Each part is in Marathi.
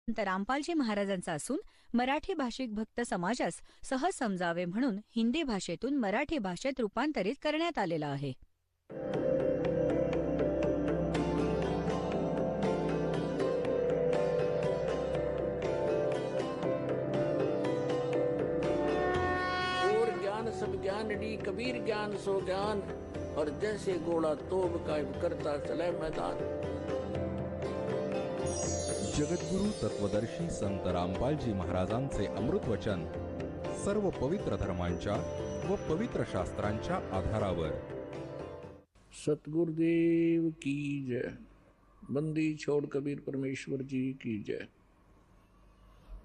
संत रामपालजी महाराजांचा असून मराठी भाषिक भक्त समाजास सहज समजावे म्हणून हिंदी भाषेतून मराठी भाषेत रूपांतरित करण्यात आलेला आहे. और ज्ञान सब ज्ञान डी कबीर ज्ञान सो ज्ञान और जैसे घोड़ा तोब का करता चले मैदान. जगद्गुरु तत्वदर्शी संत रामपालजी महाराजांचे अमृत वचन सर्व पवित्र धर्मांच्या व पवित्र शास्त्रांच्या आधारावर. सतगुरुदेव की जय. बंदी छोड़ कबीर परमेश्वर जी की जय.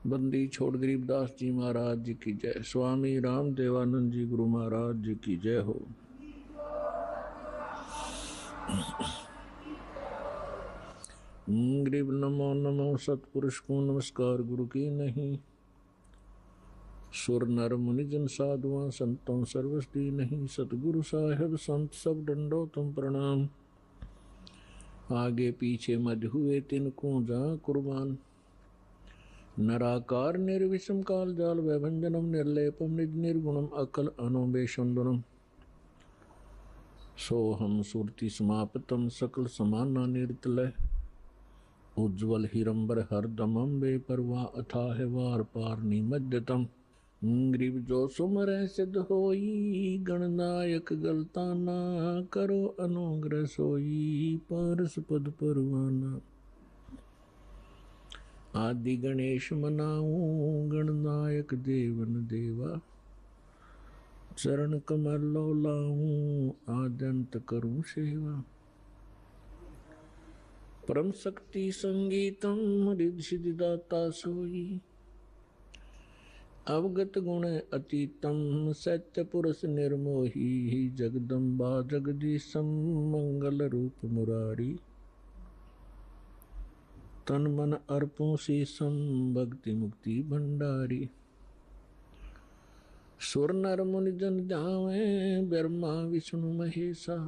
बंदी छोड़ गरीबदास जी महाराज जी की जय. स्वामी राम देवानंद जी गुरु महाराज जी की जय हो. गरीब नमो नमो सतपुरुष को नमस्कार गुरु की नहीं. सुर नर मुनि जन साधुआ संतों सर्वस्ती नहीं. सतगुरु साहेब संत सब डंडो तुम प्रणाम. आगे पीछे मध हुए तिनको जा कुर्बान. नराकार निर्विषम काल जाल वैभंजनम निर्लेपम निज निर्गुणम अकल अनोबेशंदनम. सोहम सुरति समापतम सकल समाना निर्तलय. उज्ज्वल हिरंबर हरदमम बेपरवा अथाह वार पार निमज्जतम. ग्रीव जो सुमर सिद्ध होई गणनायक गलताना. करो अनुग्रह सोई पारस पद परवाना. आदि गणेश मनाऊं गणनायक देवन देवा. चरण कमल लाऊं आद्यंत करूं सेवा. परम शक्ति संगीतम रिद्धि सिद्धि दाता सोई. अवगत गुण अतीतम सत्य पुरुष निर्मोही. जगदम्बा जगदीशम मंगल रूप मुरारी. तन मन अर्पों शीशम भक्ति मुक्ति भंडारी. सुर नर मुनि जन ध्यावे ब्रह्मा विष्णु महेशा.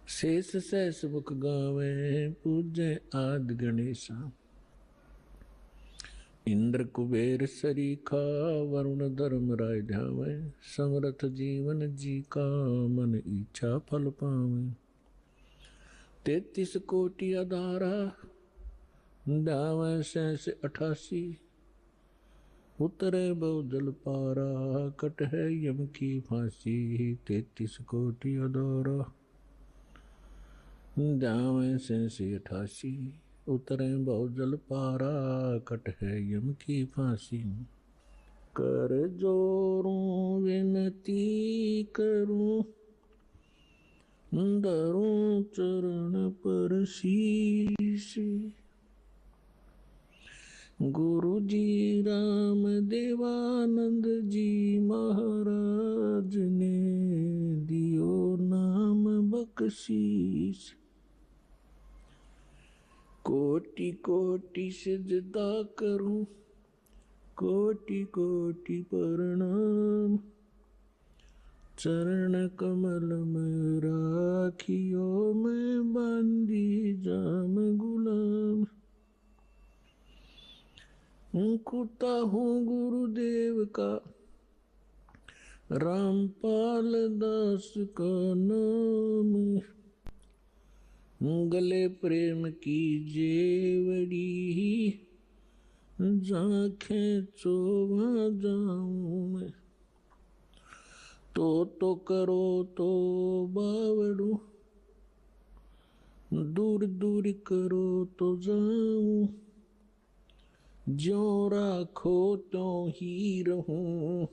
शेष सहस मुख गावे पूजे आदि गणेशा. इंद्र कुबेर सरीखा वरुण धर्म राय ध्यावे. समरथ जीवन जी का मन इच्छा फल पावे. 33 कोटि अधारा ध्यावे सहस 88. उतरे बहुजल पारा कट है यम की फांसी. 33 कोटि अधारा ध्यावे सहस 88. उतरे बहुजल पारा कट है यम की फांसी. कर जोरूं विनती करूं धरूं चरण पर शीश. गुरु जी राम देवानंद जी महाराज ने दियो नाम बख्शीश. कोटि कोटि सिजदा करूं कोटि कोटि प्रणाम. चरण कमल में राखियो मैं बंदी जाम गुलाम. कुता हूँ गुरुदेव का रामपाल दास का नाम. गले प्रेम की जेवड़ी जाखें चोवा जाऊं मैं. तो करो तो बावड़ू दूर दूर करो तो जाऊं. ज्यों राखो त्यों ही रहूं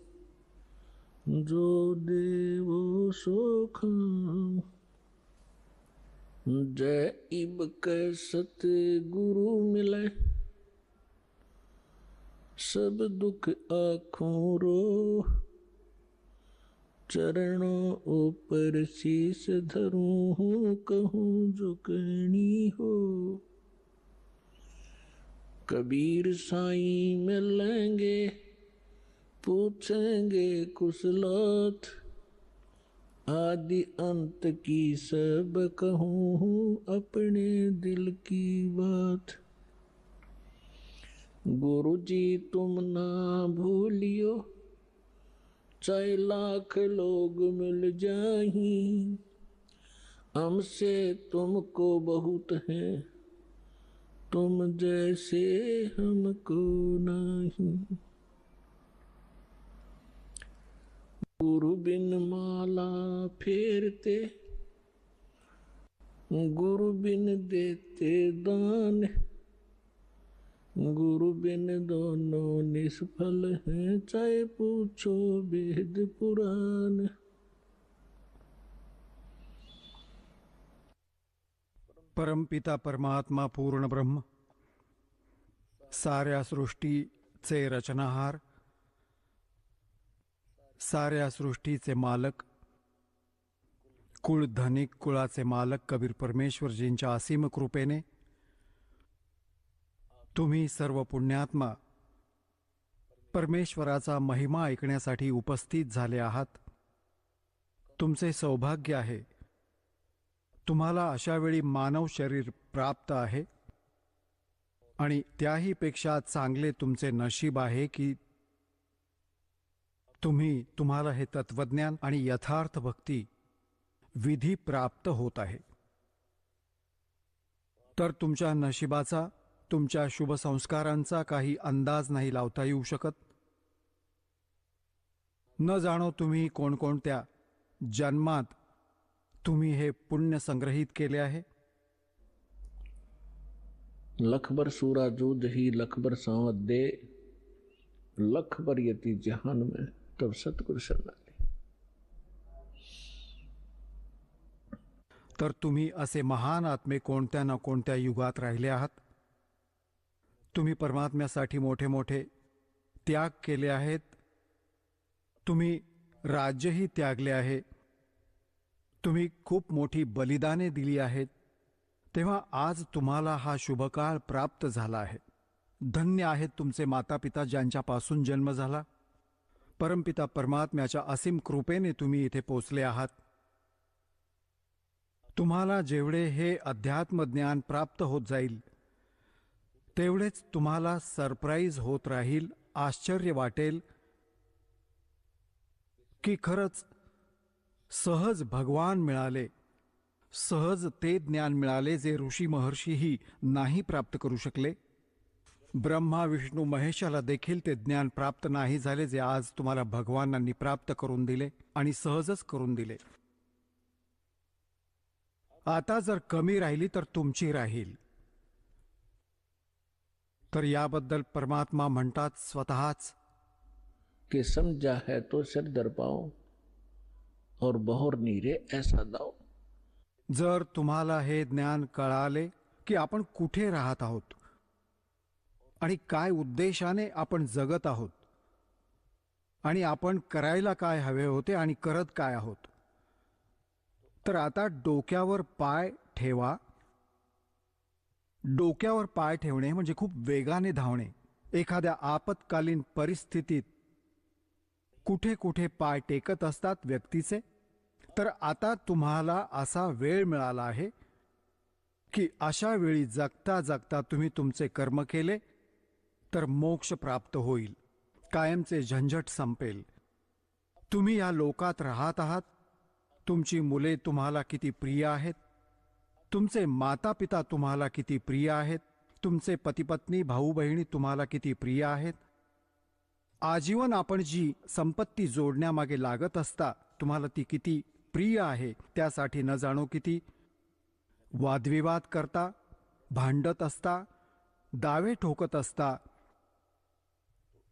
जो देवो सो खाऊं. जय इब के सतगुरु मिले सब दुख आँखों रो. चरणों ऊपर शीश धरूं कहूँ जो कहनी हो. कबीर साईं मिलेंगे पूछेंगे कुशलत. आदि अंत की सब कहूँ अपने दिल की बात। गुरु जी तुम ना भूलियो, चाहे लाख लोग मिल जाही, हमसे तुमको बहुत है, तुम जैसे हमको नहीं। गुरु बिन माला फेरते, गुरु बिन देते दान, गुरु बिन दोनों निष्फल हैं, चाहे पूछो वेद पुराण। परमपिता परमात्मा पूर्ण ब्रह्म, साऱ्या सृष्टीचे रचनाहार, साऱ्या सृष्टीचे मालक, कुळ धनिक कुळाचे मालक कबीर परमेश्वरजींच्या असीम कृपेने तुम्ही सर्व पुण्यात्मा परमेश्वराचा महिमा ऐकण्यासाठी उपस्थित झाले आहात। तुमचे सौभाग्य आहे, तुम्हाला अशा वेळी मानव शरीर प्राप्त आहे आणि त्याही पेक्षा चांगले तुमचे नशीब आहे की तुम्हाला हे तत्वज्ञान आणि यथार्थ भक्ती विधी प्राप्त होत आहे। तर तुमच्या नशिबाचा, तुमच्या शुभ संस्कारांचा काही अंदाज नाही लावता येऊ शकत। न जाणो तुम्ही कोणकोणत्या जन्मात तुम्ही हे पुण्य संग्रहित केले आहे। लखबर सूरा जूद ही लखबर सांवत दे, लखबर यति जहान में तब सतगुरु शरणाले। तर तुम्ही असे महान आत्मे कोणत्या ना कोणत्या युगात राहिले आहात। तुम्ही परमात्म्यासाठी मोठे मोठे त्याग केले आहेत, तुम्ही राज्यही त्यागले आहे, तुम्ही खूप मोठी बलिदाने दिली आहेत। तेव्हा आज तुम्हाला हा शुभकाळ प्राप्त झाला आहे। धन्य आहेत तुमचे मातापिता ज्यांच्यापासून जन्म झाला। परमपिता परमात्म्याच्या असीम कृपेने तुम्ही इथे पोचले आहात। तुम्हाला जेवढे हे अध्यात्म ज्ञान प्राप्त होत जाईल तेवढेच तुम्हाला सरप्राईज होत राहील, आश्चर्य वाटेल की खरंच सहज भगवान मिळाले, सहज ते ज्ञान मिळाले जे ऋषी महर्षीही नाही प्राप्त करू शकले। ब्रह्मा विष्णू महेशाला देखील ते ज्ञान प्राप्त नाही झाले जे आज तुम्हाला भगवानांनी प्राप्त करून दिले आणि सहजच करून दिले। आता जर कमी राहिली तर तुमची राहील। तर याबद्दल परमात्मा म्हणतात स्वतःच कि समझा है तो सिर दर पाओ और बहोर नीरे ऐसा दाओ। जर तुम्हाला हे ज्ञान कळाले की आपण कुठे राहत आहोत आणि काय उद्देशाने आपण जगत आहोत आणि आपण करायला काय हवे होते आणि करत काय आहोत, तर आता डोक्यावर पाय ठेवा। डोक्यावर पाय ठेवणे म्हणजे खूप वेगाने धावणे। एखाद्या आपत्कालीन परिस्थितीत कुठे कुठे पाय टेकत असतात व्यक्तीचे, तर आता तुम्हाला असा वेळ मिळाला आहे की अशा वेळी जगता जगता तुम्ही तुमचे कर्म केले तर मोक्ष प्राप्त होईल, कायमचे झंझट संपेल। तुम्ही या लोकात राहत आहात, तुमची मुले तुम्हाला किती प्रिय आहेत, तुमचे माता पिता तुम्हाला किती प्रिय आहेत, तुमचे पतिपत्नी भाऊ बहिणी तुम्हाला किती प्रिय आहेत। आजीवन आपण जी संपत्ती जोडण्यामागे लागत असता तुम्हाला ती किती प्रिय आहे, त्यासाठी न जाणो किती वादविवाद करता, भांडत असता, दावे ठोकत असता।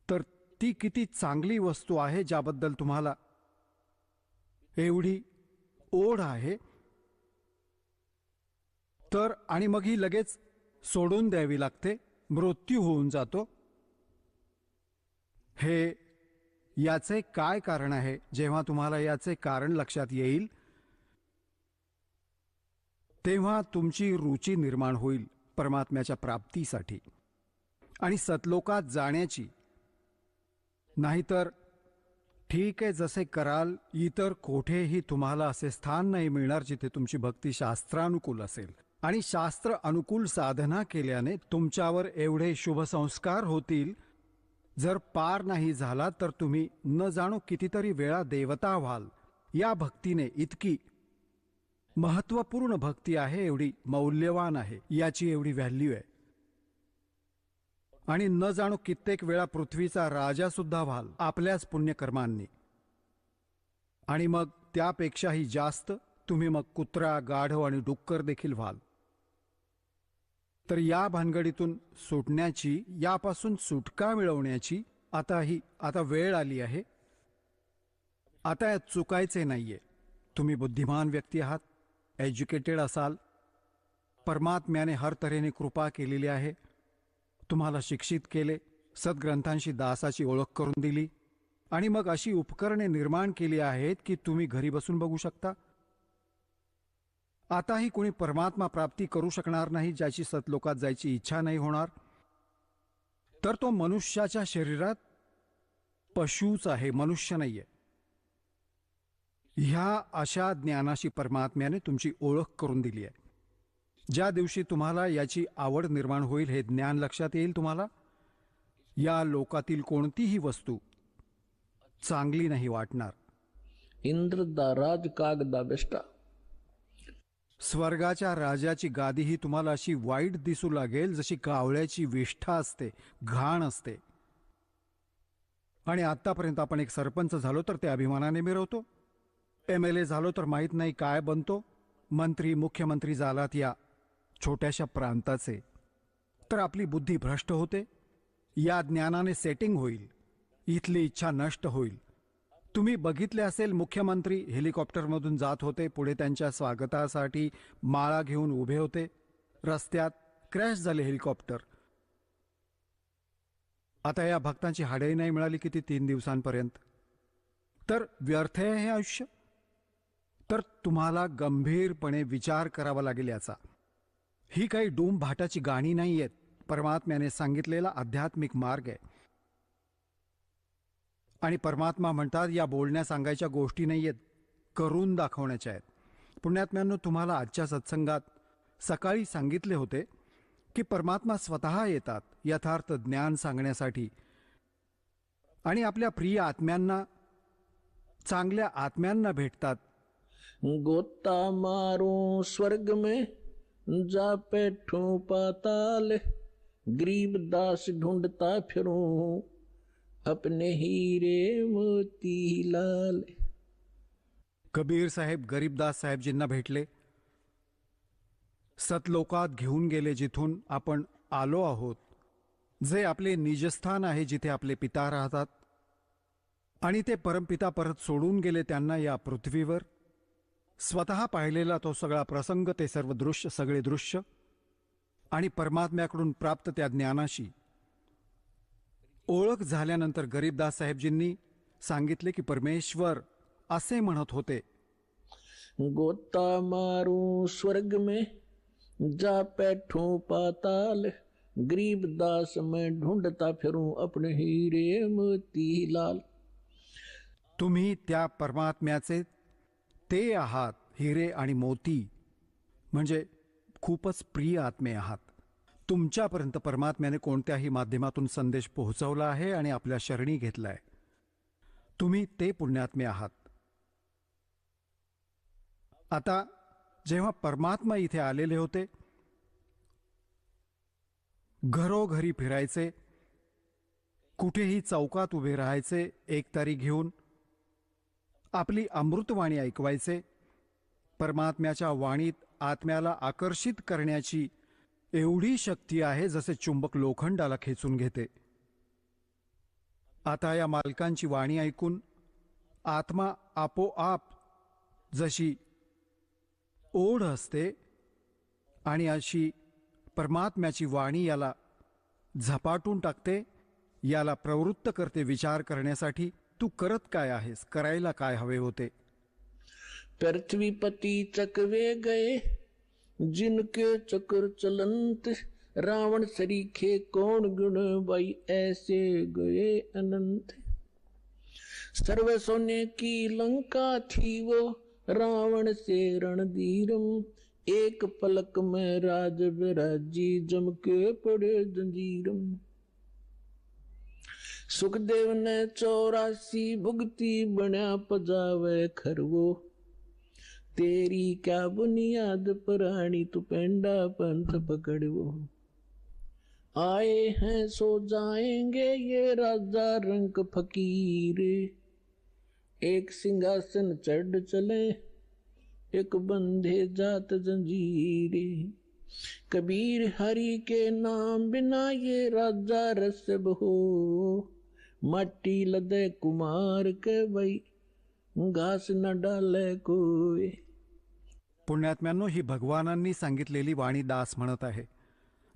तर ती किती चांगली वस्तू आहे ज्याबद्दल तुम्हाला एवढी ओढ आहे, तर आणि मग ही लगेच सोडून द्यावी लागते, मृत्यू होऊन जातो। हे याचे काय कारण आहे? जेव्हा तुम्हाला याचे कारण लक्षात येईल तेव्हा तुमची रुची निर्माण होईल परमात्म्याच्या प्राप्तीसाठी आणि सतलोकात जाण्याची। नाहीतर ठीक आहे, जसे कराल इतर कोठेही तुम्हाला असे स्थान नाही मिळणार जिथे तुमची भक्ती शास्त्रानुकूल असेल। आणि शास्त्र अनुकूल साधना केल्याने तुमच्यावर एवढे शुभ संस्कार होतील. जर पार नाही झाला तर तुम्ही न जाणो कितीतरी वेळा देवता व्हाल. या भक्तीने इतकी महत्वपूर्ण भक्ती आहे, एवढी मौल्यवान आहे, याची एवढी व्हॅल्यू आहे. आणि न जाणो कित्येक वेळा पृथ्वीचा राजा सुद्धा व्हाल आपल्याच पुण्यकर्मांनी. आणि मग त्यापेक्षाही जास्त तुम्ही मग कुत्रा, गाढव आणि डुक्कर देखील व्हाल. तर या भानगडीतून सुटण्याची, यापासून सुटका मिळवण्याची आता वेळ आली आहे. आता यात चुकायचे नाहीये. तुम्ही बुद्धिमान व्यक्ती आहात, एज्युकेटेड असाल, परमात्म्याने हर तऱ्हेने कृपा केलेली आहे, तुम्हाला शिक्षित केले, सद्ग्रंथांशी दासाची ओळख करून दिली आणि मग अशी उपकरणे निर्माण केली आहेत की तुम्ही घरी बसून बघू शकता. आताही कोणी परमात्मा प्राप्ती करू शकणार नाही ज्याची सतलोकात जायची इच्छा नाही होणार. तर तो मनुष्याच्या शरीरात पशूच आहे, मनुष्य नाहीये. ह्या अशा ज्ञानाशी परमात्म्याने तुमची ओळख करून दिली आहे. ज्या दिवशी तुम्हाला याची आवड निर्माण होईल, हे ज्ञान लक्षात येईल तुम्हाला, या लोकातील कोणतीही वस्तू चांगली नाही वाटणार. इंद्र दा राज कागदा बेष्टा. स्वर्गाच्या राजाची गादीही तुम्हाला अशी वाईट दिसू लागेल जशी कावळ्याची विष्ठा असते, घाण असते. आणि आतापर्यंत आपण एक सरपंच झालो तर ते अभिमानाने मिरवतो, MLA झालो तर माहीत नाही काय बनतो, मंत्री मुख्यमंत्री झालात या छोट्याशा प्रांताचे, तर आपली बुद्धी भ्रष्ट होते. या ज्ञानाने सेटिंग होईल, इथली इच्छा नष्ट होईल. तुम्ही बघितले असेल, मुख्यमंत्री हेलिकॉप्टरमधून जात होते, पुढे त्यांच्या स्वागतासाठी माळा घेऊन उभे होते. रस्त्यात क्रॅश झाले हेलिकॉप्टर. आता या भक्तांची हाडे नाही मिळाली किती 3 दिवसांपर्यंत. तर व्यर्थ आहे हे आयुष्य. तर तुम्हाला गंभीरपणे विचार करावा लागेल याचा. ही काही डूम भाटाची गाणी नाही आहेत, परमात्म्याने सांगितलेला आध्यात्मिक मार्ग आहे. आणि परमात्मा म्हणतात या बोलण्या सांगायच्या गोष्टी नाही आहेत, करून दाखवण्याच्या आहेत. पुण्यात्म्यांनो, तुम्हाला आजच्या सत्संगात सकाळी सांगितले होते की परमात्मा स्वतः येतात यथार्थ ज्ञान सांगण्यासाठी आणि आपल्या प्रिय आत्म्यांना, चांगल्या आत्म्यांना भेटतात. गोता मारो स्वर्ग में जा बैठूं पाताल, गरीब दास ढूंढता फिरूं अपने हीरे मोती लाल. कबीर साहेब गरीबदास साहेबजींना भेटले, सतलोकात घेऊन गेले जिथून आपण आलो आहोत, जे आपले निजस्थान आहे, जिथे आपले पिता राहतात. आणि ते परमपिता परत सोडून गेले त्यांना या पृथ्वीवर. स्वतः पाहिलेला तो सगळा प्रसंग, ते सर्व दृश्य, सगळे दृश्य आणि परमात्म्याकडून प्राप्त त्या ज्ञानाशी ओळख झाल्यानंतर गरीबदास साहेबजींनी सांगितले की परमेश्वर असे म्हणत होते, गोता मारू स्वर्ग में जा बैठूं पाताल, गरीब दास मैं ढूंढता फिरूं अपने हीरे मोती लाल. तुम्ही त्या परमात्म्याचे ते आहात, हिरे आणि मोती, म्हणजे खूपच प्रिय आत्मे आहात. तुमच्यापर्यंत परमात्म्याने कोणत्याही माध्यमातून संदेश पोहोचवला आहे आणि आपल्या शरणी घेतलाय. तुम्ही ते पुण्यात्मे आहात. आता जेव्हा परमात्मा इथे आलेले होते, घरोघरी फिरायचे, कुठेही चौकात उभे राहायचे, एकतारी घेऊन आपली अमृतवाणी ऐकवायचे. परमात्म्याच्या वाणीत आत्म्याला आकर्षित करण्याची एवढी शक्ती आहे जसे चुंबक लोखंडाला खेचून घेते. आता या मालकांची वाणी ऐकून आत्मा आपोआप जशी ओढ असते आणि अशी परमात्म्याची वाणी याला झपाटून टाकते, याला प्रवृत्त करते विचार करण्यासाठी. तू करत काय आहेस, करायला काय हवे होते. पृथ्वीपति चकवे गए जिनके चक्र चलंत, रावण सरीखे कौन गुण बाई ऐसे गए अनंत. सर्व सोने की लंका थी वो रावण से रणधीरम, एक पलक में राज विराजी, जम के पड़े जंजीरम। सुखदेव ने 84 भुगती, बना पजावे खरवो। तेरी क्या बुनियाद प्राणी, तू पेंडा पंथ पकड़वो। आए हैं सो जाएंगे ये राजा रंग फकीर, एक सिंहासन चढ़ चले एक बंधे जात जंजीरे। कबीर हरि के नाम बिना ये राजा रसब हो, माटी लदे कुमार के वही घास न डाले कोय। पुण्यात्म्यांनो, ही भगवानांनी सांगितलेली वाणी दास म्हणत आहे,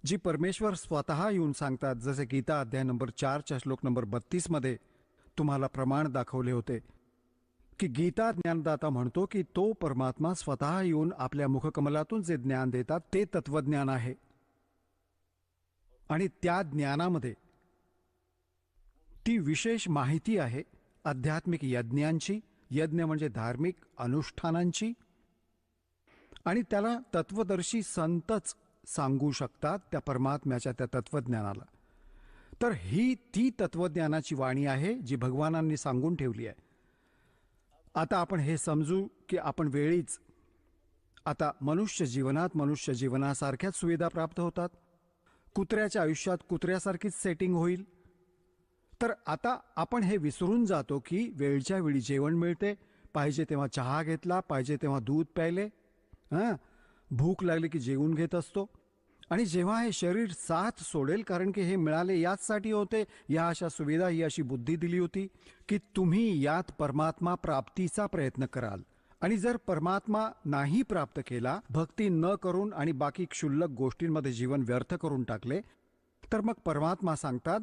जी परमेश्वर स्वतः येऊन सांगतात. जसे गीता अध्याय नंबर 4 श्लोक नंबर 32 मध्ये तुम्हाला प्रमाण दाखवले होते की गीता ज्ञानदाता म्हणतो की तो परमात्मा स्वतः येऊन आपल्या मुखकमलातून जे ज्ञान देतात ते तत्वज्ञान आहे. आणि त्या ज्ञानामध्ये ती विशेष माहिती आहे आध्यात्मिक यज्ञांची, यज्ञ म्हणजे धार्मिक अनुष्ठानांची, आणि त्याला तत्वदर्शी संतच सांगू शकतात त्या परमात्म्याच्या त्या तत्वज्ञानाला. तर ही ती तत्वज्ञानाची वाणी आहे जी भगवानांनी सांगून ठेवली आहे. आता आपण हे समजू की आपण वेळीच आता मनुष्य जीवनासारख्याच सुविधा प्राप्त होतात. कुत्र्याच्या आयुष्यात कुत्र्यासारखीच सेटिंग होईल. तर आता आपण हे विसरून जातो की वेळच्या वेळी जेवण मिळते, पाहिजे तेव्हा चहा घेतला, पाहिजे तेव्हा दूध प्यायले, भूक लागली की जेवून घेत असतो. आणि जेव्हा हे शरीर साथ सोडेल, कारण की हे मिळाले याचसाठी होते, या अशा सुविधा, ही अशी बुद्धी दिली होती की तुम्ही यात परमात्मा प्राप्तीचा प्रयत्न कराल. आणि जर परमात्मा नाही प्राप्त केला, भक्ती न करून आणि बाकी क्षुल्लक गोष्टींमध्ये जीवन व्यर्थ करून टाकले, तर मग परमात्मा सांगतात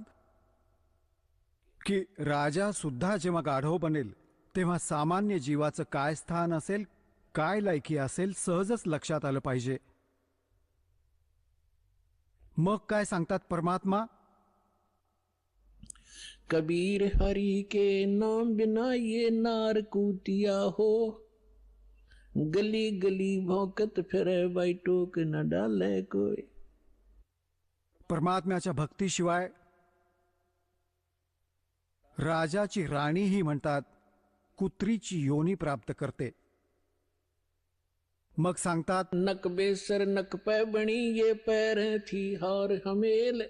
की राजा सुद्धा जेव्हा गाढव बनेल तेव्हा सामान्य जीवाचं काय स्थान असेल, काय लायकी असेल, सहजच लक्षात आलं पाहिजे. मग काय सांगतात परमात्मा? कबीर हरि के नाम बिना ये नार कूतिया हो, गली गली भौंकत फिरे बाई टोक न डाले कोई. परमात्म्याच्या भक्तीशिवाय राजाची राणी ही म्हणतात कुत्रीची योनी प्राप्त करते. मग सांगतात नक बेसर नक पे बणी, ये पैर थी हार हमेल.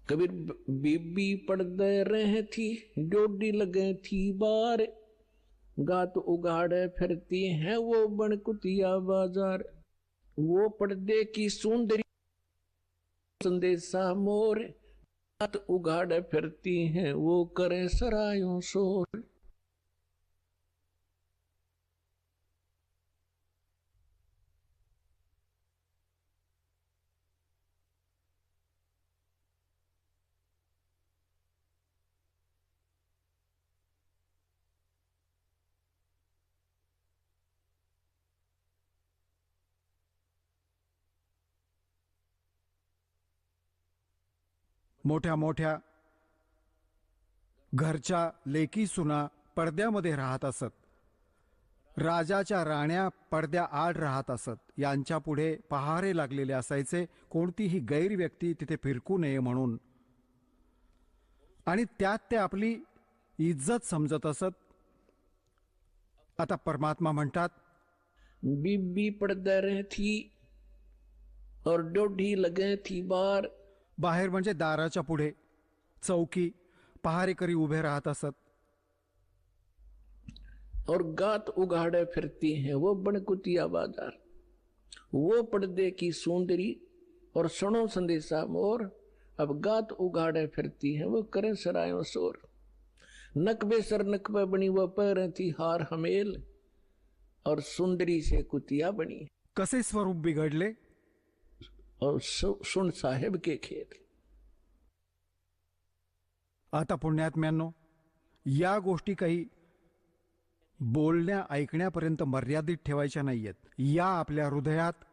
कबीर बीबी पड़दे रह थी, डोडी लगे थी बार. गात उगाड़े फिरती हैं वो बन कुतिया बाजार. वो पर्दे की सुंदरी संदेशा मोर, गात उगाड़े फिरती हैं वो करे सरायों शोर. मोठ्या मोठ्या घरच्या लेकी सुना पडद्यामध्ये राहत असत. राजाच्या राण्या पडद्या आड राहत असत. यांच्या पुढे पहारे लागलेले असायचे, कोणतीही गैर व्यक्ती तिथे फिरकू नये म्हणून. आणि त्यात ते आपली इज्जत समजत असत. आता परमात्मा म्हणतात बीबी पड़दे रह थी और डोडी लगे थी बार. बाहेर म्हणजे दाराच्या पुढे चौकी पहारेकरी उभे राहत असत. और गात उगाड़े फिरती हैं वो बनकुतिया बाजार. वो पर्दे की सुंदरी और सुनो संदेशा मोर. अब गात उगाड़े फिरती हैं वो करें सरायों शोर. नकबे सर नकबे बनी वो पैर थी हार हमेल, और सुंदरी से कुतिया बनी. कसे स्वरूप बिघडले और सुन साहेब के खेत. आता पुण्यात्म्यांनो, या गोष्टी काही बोलण्या ऐकण्यापर्यंत मर्यादित ठेवायच्या नाहीयेत. या आपल्या हृदयात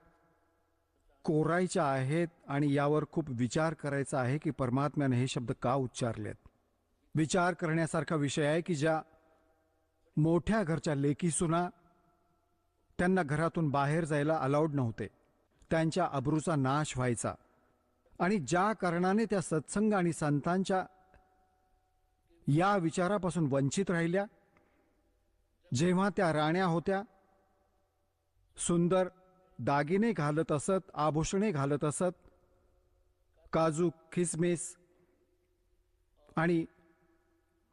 कोरायच्या आहेत आणि यावर खूप विचार करायचा आहे की परमात्म्याने हे शब्द का उच्चारलेत. विचार करण्यासारखा विषय आहे की ज्या मोठ्या घरच्या लेकी सुना त्यांना घरातून बाहेर जायला अलाउड नव्हते. त्यांच्या अब्रूचा नाश व्हायचा. आणि ज्या कारणाने त्या सत्संग आणि संतांच्या या विचारापासून वंचित राहिल्या, जेव्हा त्या राण्या होत्या, सुंदर दागिने घालत असत, आभूषणे घालत असत, काजू खिसमिस आणि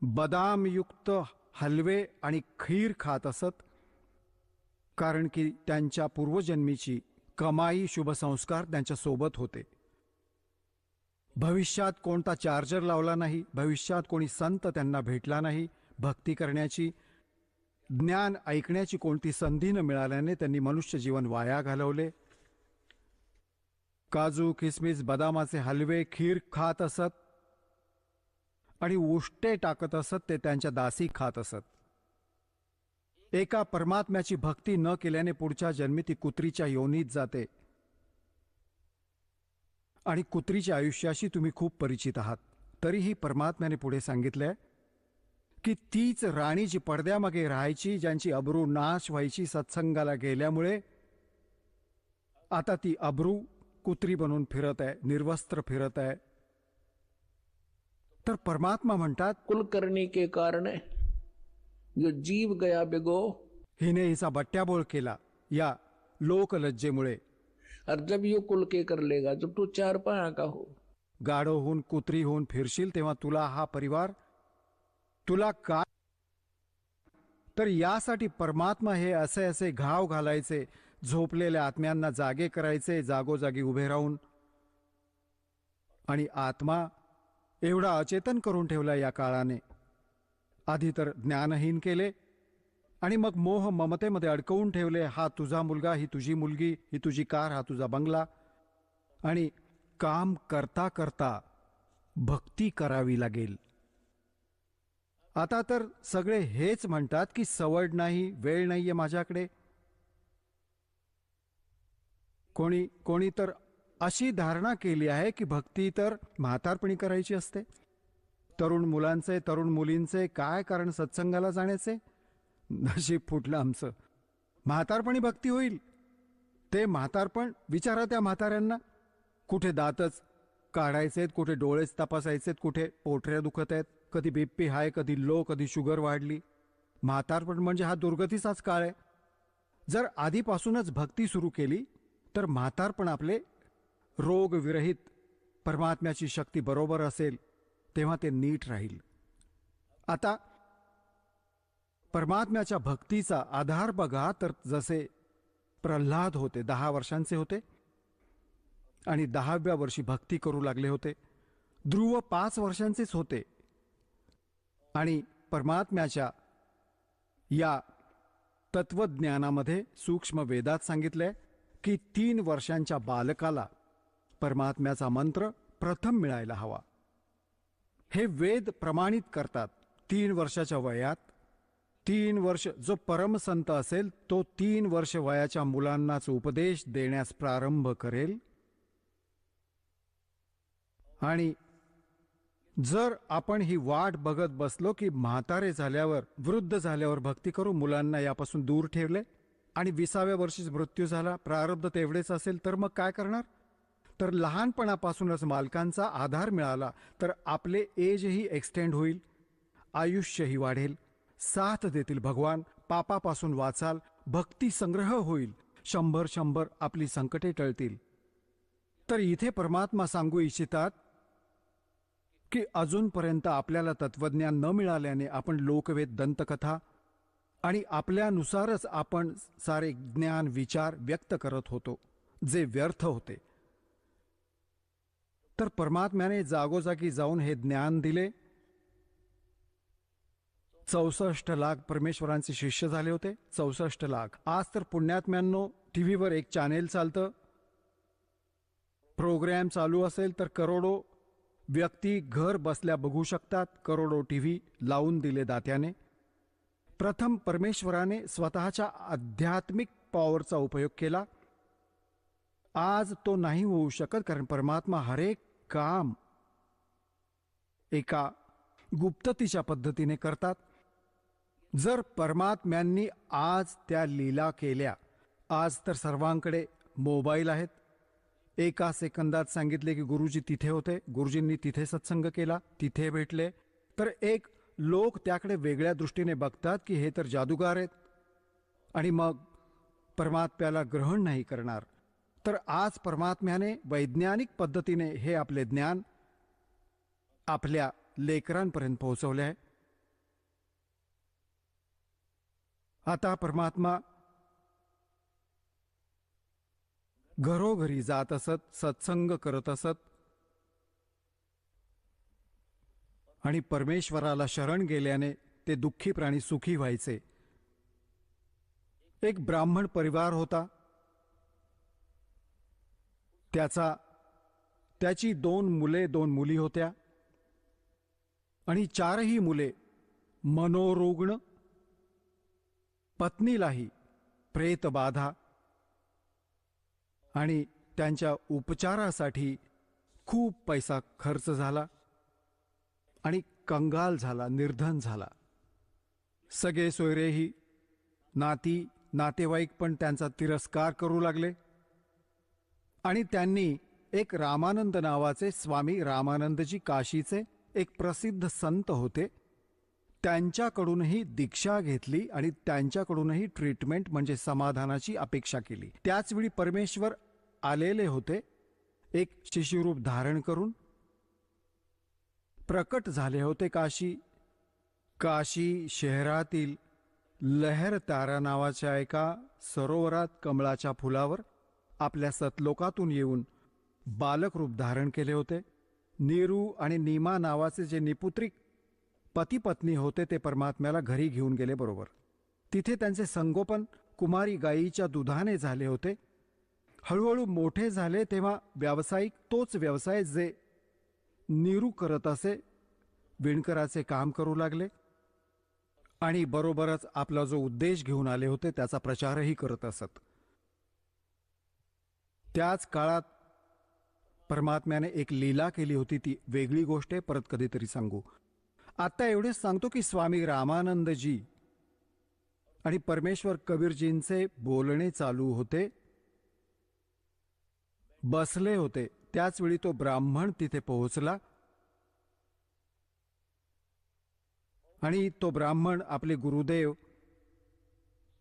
बदामयुक्त हलवे आणि खीर खात असत, कारण की त्यांच्या पूर्वजन्मीची कमाई शुभसंस्कार त्यांच्या सोबत होते. भविष्यात कोणता चार्जर लावला नाही, भविष्यात कोणी संत त्यांना भेटला नाही, भक्ती करण्याची, ज्ञान ऐकण्याची कोणती संधी न मिळाल्याने त्यांनी मनुष्य जीवन वाया घालवले. काजू किसमिस बदामाचे हलवे खीर खात असत आणि उष्टे टाकत असत, ते त्यांच्या दासी खात असत. एका परमात्म्याची भक्ती न केल्याने पुढच्या जन्मी ती कुत्रीच्या योनीत जाते. आणि कुत्रीच्या आयुष्याशी तुम्ही खूप परिचित आहात. तरीही परमात्म्याने पुढे सांगितलंय की तीच राणी जी पडद्यामागे राहायची, ज्यांची अब्रू नाश व्हायची सत्संगाला गेल्यामुळे, आता ती अब्रू कुत्री बनून फिरत आहे, निर्वस्त्र फिरत आहे. तर परमात्मा म्हणतात, कुलकर्णी के कारण जो जीव गया बिगो, हिने हिचा बट्ट्याबोळ केला या लोकलज्जेमुळे. और जब यो कुल के कर लेगा, जब तू चार पाया का हो, गाढव होऊन कुत्री होऊन फिरशील, तेव्हा तुला हा परिवार तुला काय. तर यासाठी परमात्मा हे असे असे घाव घालायचे, झोपलेल्या आत्म्यांना जागे करायचे, जागोजागी उभे राहून. आणि आत्मा एवढा अचेतन करून ठेवला या काळाने. आधी तर ज्ञानहीन केले आणि मग मोह ममतेमध्ये अडकवून ठेवले. हा तुझा मुलगा, ही तुझी मुलगी, ही तुझी कार, हा तुझा बंगला. आणि काम करता करता भक्ती करावी लागेल. आता तर सगळे हेच म्हणतात की सवड नाही, वेळ नाहीये माझ्याकडे. कोणी तर अशी धारणा केली आहे की भक्ती तर म्हातारपणी करायची असते. तरुण मुलांचे, तरुण मुलींचे काय कारण सत्संगाला जाण्याचे? नशीब फुटलं आमचं. म्हातारपणी भक्ती होईल. ते म्हातारपण विचारा त्या म्हाताऱ्यांना. कुठे दातच काढायचेत, कुठे डोळेच तपासायचेत, कुठे पोटऱ्या दुखत आहेत, कधी बीपी हाय, कधी लो, कधी शुगर वाढली. म्हातारपण म्हणजे हा दुर्गतीचाच काळ आहे. जर आधीपासूनच भक्ती सुरू केली तर म्हातारपण आपले रोगविरहित, परमात्म्याची शक्ती बरोबर असेल तेव्हा ते नीट राहील. आता परमात्म्याच्या भक्तीचा आधार बघा तर जसे प्रल्हाद होते, 10 वर्षांचे होते आणि 10व्या वर्षी भक्ती करू लागले होते. ध्रुव 5 वर्षांचेच होते आणि परमात्म्याच्या या तत्वज्ञानामध्ये सूक्ष्म वेदात सांगितलंय की 3 वर्षांच्या बालकाला परमात्म्याचा मंत्र प्रथम मिळायला हवा. हे वेद प्रमाणित करतात. 3 वर्षाच्या वयात 3 वर्ष जो परमसंत असेल तो 3 वर्ष वयाच्या मुलांनाच उपदेश देण्यास प्रारंभ करेल. आणि जर आपण ही वाट बघत बसलो की म्हातारे झाल्यावर, वृद्ध झाल्यावर भक्ती करू, मुलांना यापासून दूर ठेवले आणि 20व्या वर्षीच मृत्यू झाला, प्रारब्ध तेवढेच असेल, तर मग काय करणार? तर लहानपणापासूनच मालकांचा आधार मिळाला तर आपले एजही एक्सटेंड होईल, आयुष्यही वाढेल, साथ देतील भगवान, पापापासून वाचाल, भक्ती संग्रह होईल, 100 आपली संकटे टळतील. तर इथे परमात्मा सांगू इच्छितात की अजूनपर्यंत आपल्याला तत्वज्ञान न मिळाल्याने आपण लोकवेद, दंतकथा आणि आपल्यानुसारच आपण सारे ज्ञान विचार व्यक्त करत होतो, जे व्यर्थ होते. तर परमात्म्याने जागोजागी जाऊन हे ज्ञान दिले. 64 लाख परमेश्वरांचे शिष्य झाले होते. 64 लाख. आज तर पुण्यात्म्यांनो टीव्हीवर एक चॅनेल चालतं, प्रोग्रॅम चालू असेल तर करोडो व्यक्ती घर बसल्या बघू शकतात. करोडो टीव्ही लावून दिले दात्याने. प्रथम परमेश्वराने स्वतःच्या आध्यात्मिक पॉवरचा उपयोग केला. आज तो नाही होऊ शकत, कारण परमात्मा हरेक काम एका गुप्ततेच्या पद्धतीने करतात. जर परमात्म्यांनी आज त्या लीला केल्या आज तर सर्वांकडे मोबाईल आहेत. एका सेकंदात सांगितले की गुरुजी तिथे होते, गुरुजींनी तिथे सत्संग केला, तिथे भेटले. तर एक लोक त्याकडे वेगळ्या दृष्टीने बघतात की हे तर जादूगार आहेत आणि मग परमात्म्याला ग्रहण नाही करणार. तर आज परमात्म्याने वैज्ञानिक पद्धतीने हे आपले ज्ञान आपल्या लेकरांपर्यंत पोहोचवले आहे. आता परमात्मा घरोघरी जात असत, सत्संग करत असत आणि परमेश्वराला शरण गेल्याने ते दुःखी प्राणी सुखी व्हायचे. एक ब्राह्मण परिवार होता. त्याची 2 मुले 2 मुली होत्या आणि 4ही मुले मनोरुग्ण, पत्नीलाही प्रेतबाधा आणि त्यांच्या उपचारासाठी खूप पैसा खर्च झाला आणि कंगाल झाला, निर्धन झाला. सगळे सोयरेही नातेवाईक पण त्यांचा तिरस्कार करू लागले आणि त्यांनी एक रामानंद नावाचे स्वामी रामानंदजी, काशीचे एक प्रसिद्ध संत होते, त्यांच्याकडूनही दीक्षा घेतली आणि त्यांच्याकडूनही ट्रीटमेंट म्हणजे समाधानाची अपेक्षा केली. त्याचवेळी परमेश्वर आलेले होते, एक शिशुरूप धारण करून प्रकट झाले होते. काशी शहरातील लहरतारा नावाच्या एका सरोवरात कमळाच्या फुलावर आपल्या सतलोकातून येऊन बालक रूप धारण केले होते. नीरू आणि नीमा नावाचे जे निपुत्रिक पती पत्नी होते ते परमात्म्याला घरी घेऊन गेले बरोबर. तिथे त्यांचे संगोपन कुमारी गायीच्या दुधाने झाले होते. हळूहळू मोठे झाले तेव्हा व्यावसायिक तोच व्यवसाय जे नीरू करत असे, विणकराचे काम करू लागले आणि बरोबरच आपला जो उद्देश घेऊन आले होते त्याचा प्रचारही करत असत. त्याच काळात परमात्म्याने एक लीला केली होती, ती वेगळी गोष्ट आहे, परत कधीतरी सांगू. आता एवढेच सांगतो की स्वामी रामानंदजी आणि परमेश्वर कबीरजींचे बोलणे चालू होते. बसले होते त्याचवेळी तो ब्राह्मण तिथे पोहोचला आणि तो ब्राह्मण आपले गुरुदेव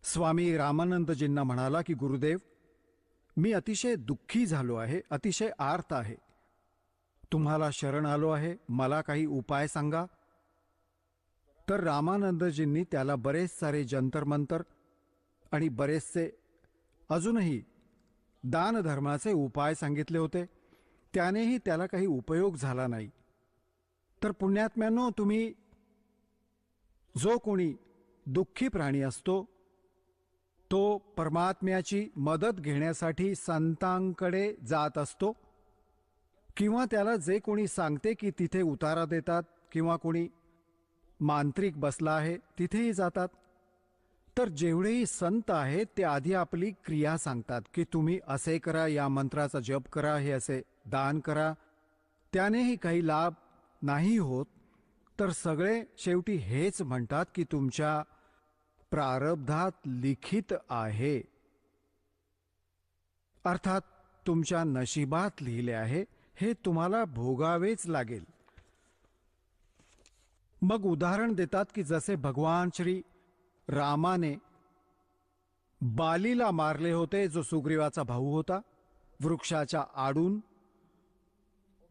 स्वामी रामानंदजींना म्हणाला की गुरुदेव, मी अतिशय दुःखी झालो आहे, अतिशय आर्त आहे, तुम्हाला शरण आलो आहे, मला काही उपाय सांगा. तर रामानंदजींनी त्याला बरेच सारे जंतरमंतर आणि बरेचसे अजूनही दानधर्माचे उपाय सांगितले होते. त्यानेही त्याला काही उपयोग झाला नाही. तर पुण्यात्म्यांनो, तुम्ही जो कोणी दुःखी प्राणी असतो तो परमात्म्याची मदत घेण्यासाठी संतांकडे जात असतो किंवा त्याला जे कोणी सांगते की तिथे उतारा देतात किंवा कोणी मांत्रिक बसला आहे तिथेही जातात. तर जेवढेही संत आहेत ते आधी आपली क्रिया सांगतात की तुम्ही असे करा, या मंत्राचा जप करा, हे असे दान करा. त्यानेही काही लाभ नाही होत. तर सगळे शेवटी हेच म्हणतात की तुमच्या प्रारब्धात लिखित आहे, अर्थात तुमच्या नशिबात लिहिले आहे, हे तुम्हाला भोगावेच लागेल. मग उदाहरण देतात की जसे भगवान श्री रामाने बालीला मारले होते, जो सुग्रीवाचा भाऊ होता, वृक्षाच्या आडून,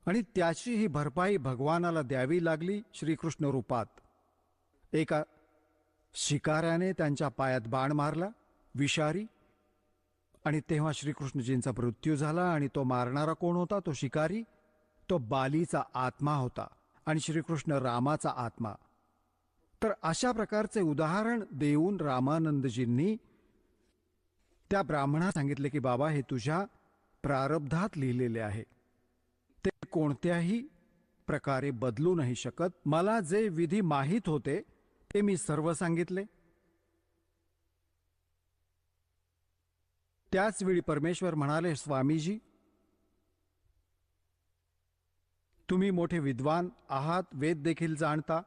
आणि त्याची ही भरपाई भगवानाला द्यावी लागली श्रीकृष्ण रूपात. एका शिकाऱ्याने त्यांच्या पायात बाण मारला, विषारी, आणि तेव्हा श्रीकृष्णजींचा मृत्यू झाला. आणि तो मारणारा कोण होता? तो शिकारी, तो बालीचा आत्मा होता आणि श्रीकृष्ण रामाचा आत्मा. तर अशा प्रकारचे उदाहरण देऊन रामानंदजींनी त्या ब्राह्मणाला सांगितले की बाबा, हे तुझ्या प्रारब्धात लिहिलेले आहे, ते कोणत्याही प्रकारे बदलू नाही शकत. मला जे विधी माहीत होते ते मी सर्व सांगितले. त्याच वेळी परमेश्वर म्हणाले, स्वामीजी, तुम्ही मोठे विद्वान आहात, वेद देखील जाणता.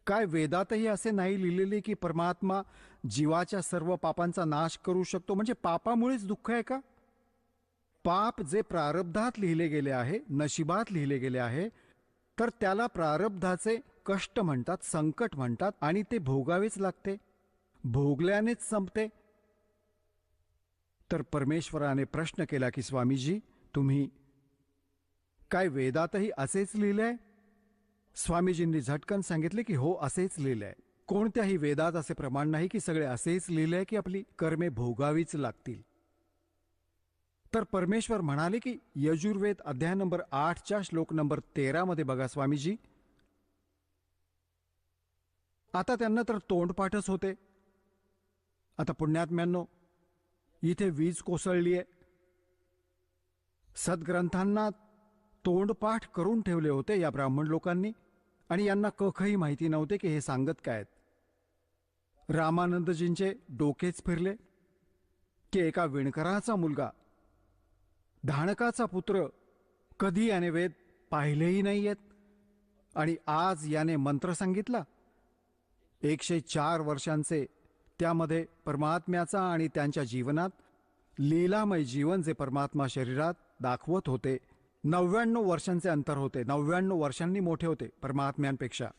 काय वेदातही असे नाही लिहिलेले की परमात्मा जीवाच्या सर्व पापांचा नाश करू शकतो, म्हणजे पापामुळेच दुःख आहे का? पाप जे प्रारब्धात लिहिले गेले आहे, नशिबात लिहिले गेले आहे, तर त्याला प्रारब्धाचे कष्ट म्हणतात, संकट म्हणतात, आणि ते भोगावेच लागते, भोगल्यानेच संपते. तर परमेश्वराने प्रश्न केला की स्वामीजी, तुम्ही काय वेदातही असेच लिहिलंय? स्वामीजींनी झटकन सांगितले की हो, असेच लिहिलंय. कोणत्याही वेदात असे प्रमाण नाही की सगळे असेच लिहिलंय की आपली कर्मे भोगावीच लागतील. तर परमेश्वर म्हणाले की यजुर्वेद अध्याय नंबर 8च्या श्लोक नंबर 13 मध्ये बघा स्वामीजी. आता त्यांना तर तोंडपाठच होते. आता पुण्यात्म्यांनो, इथे वीज कोसळलीये. सद्ग्रंथांना तोंडपाठ करून ठेवले होते या ब्राह्मण लोकांनी, आणि यांना कखही माहिती नव्हते की हे सांगत काय आहेत. रामानंदजींचे डोकेच फिरले की एका विणकराचा मुलगा, धाणकाचा पुत्र, कधी याने वेद पाहिलेही नाहीयेत, आणि आज याने मंत्र सांगितला. 104 वर्षांचे, त्यामध्ये परमात्म्याचा आणि त्यांच्या जीवनात लीलामय जीवन जे परमात्मा शरीरात दाखवत होते. 99 वर्षांचे अंतर होते, 99 वर्षांनी मोठे होते परमात्म्यांपेक्षा,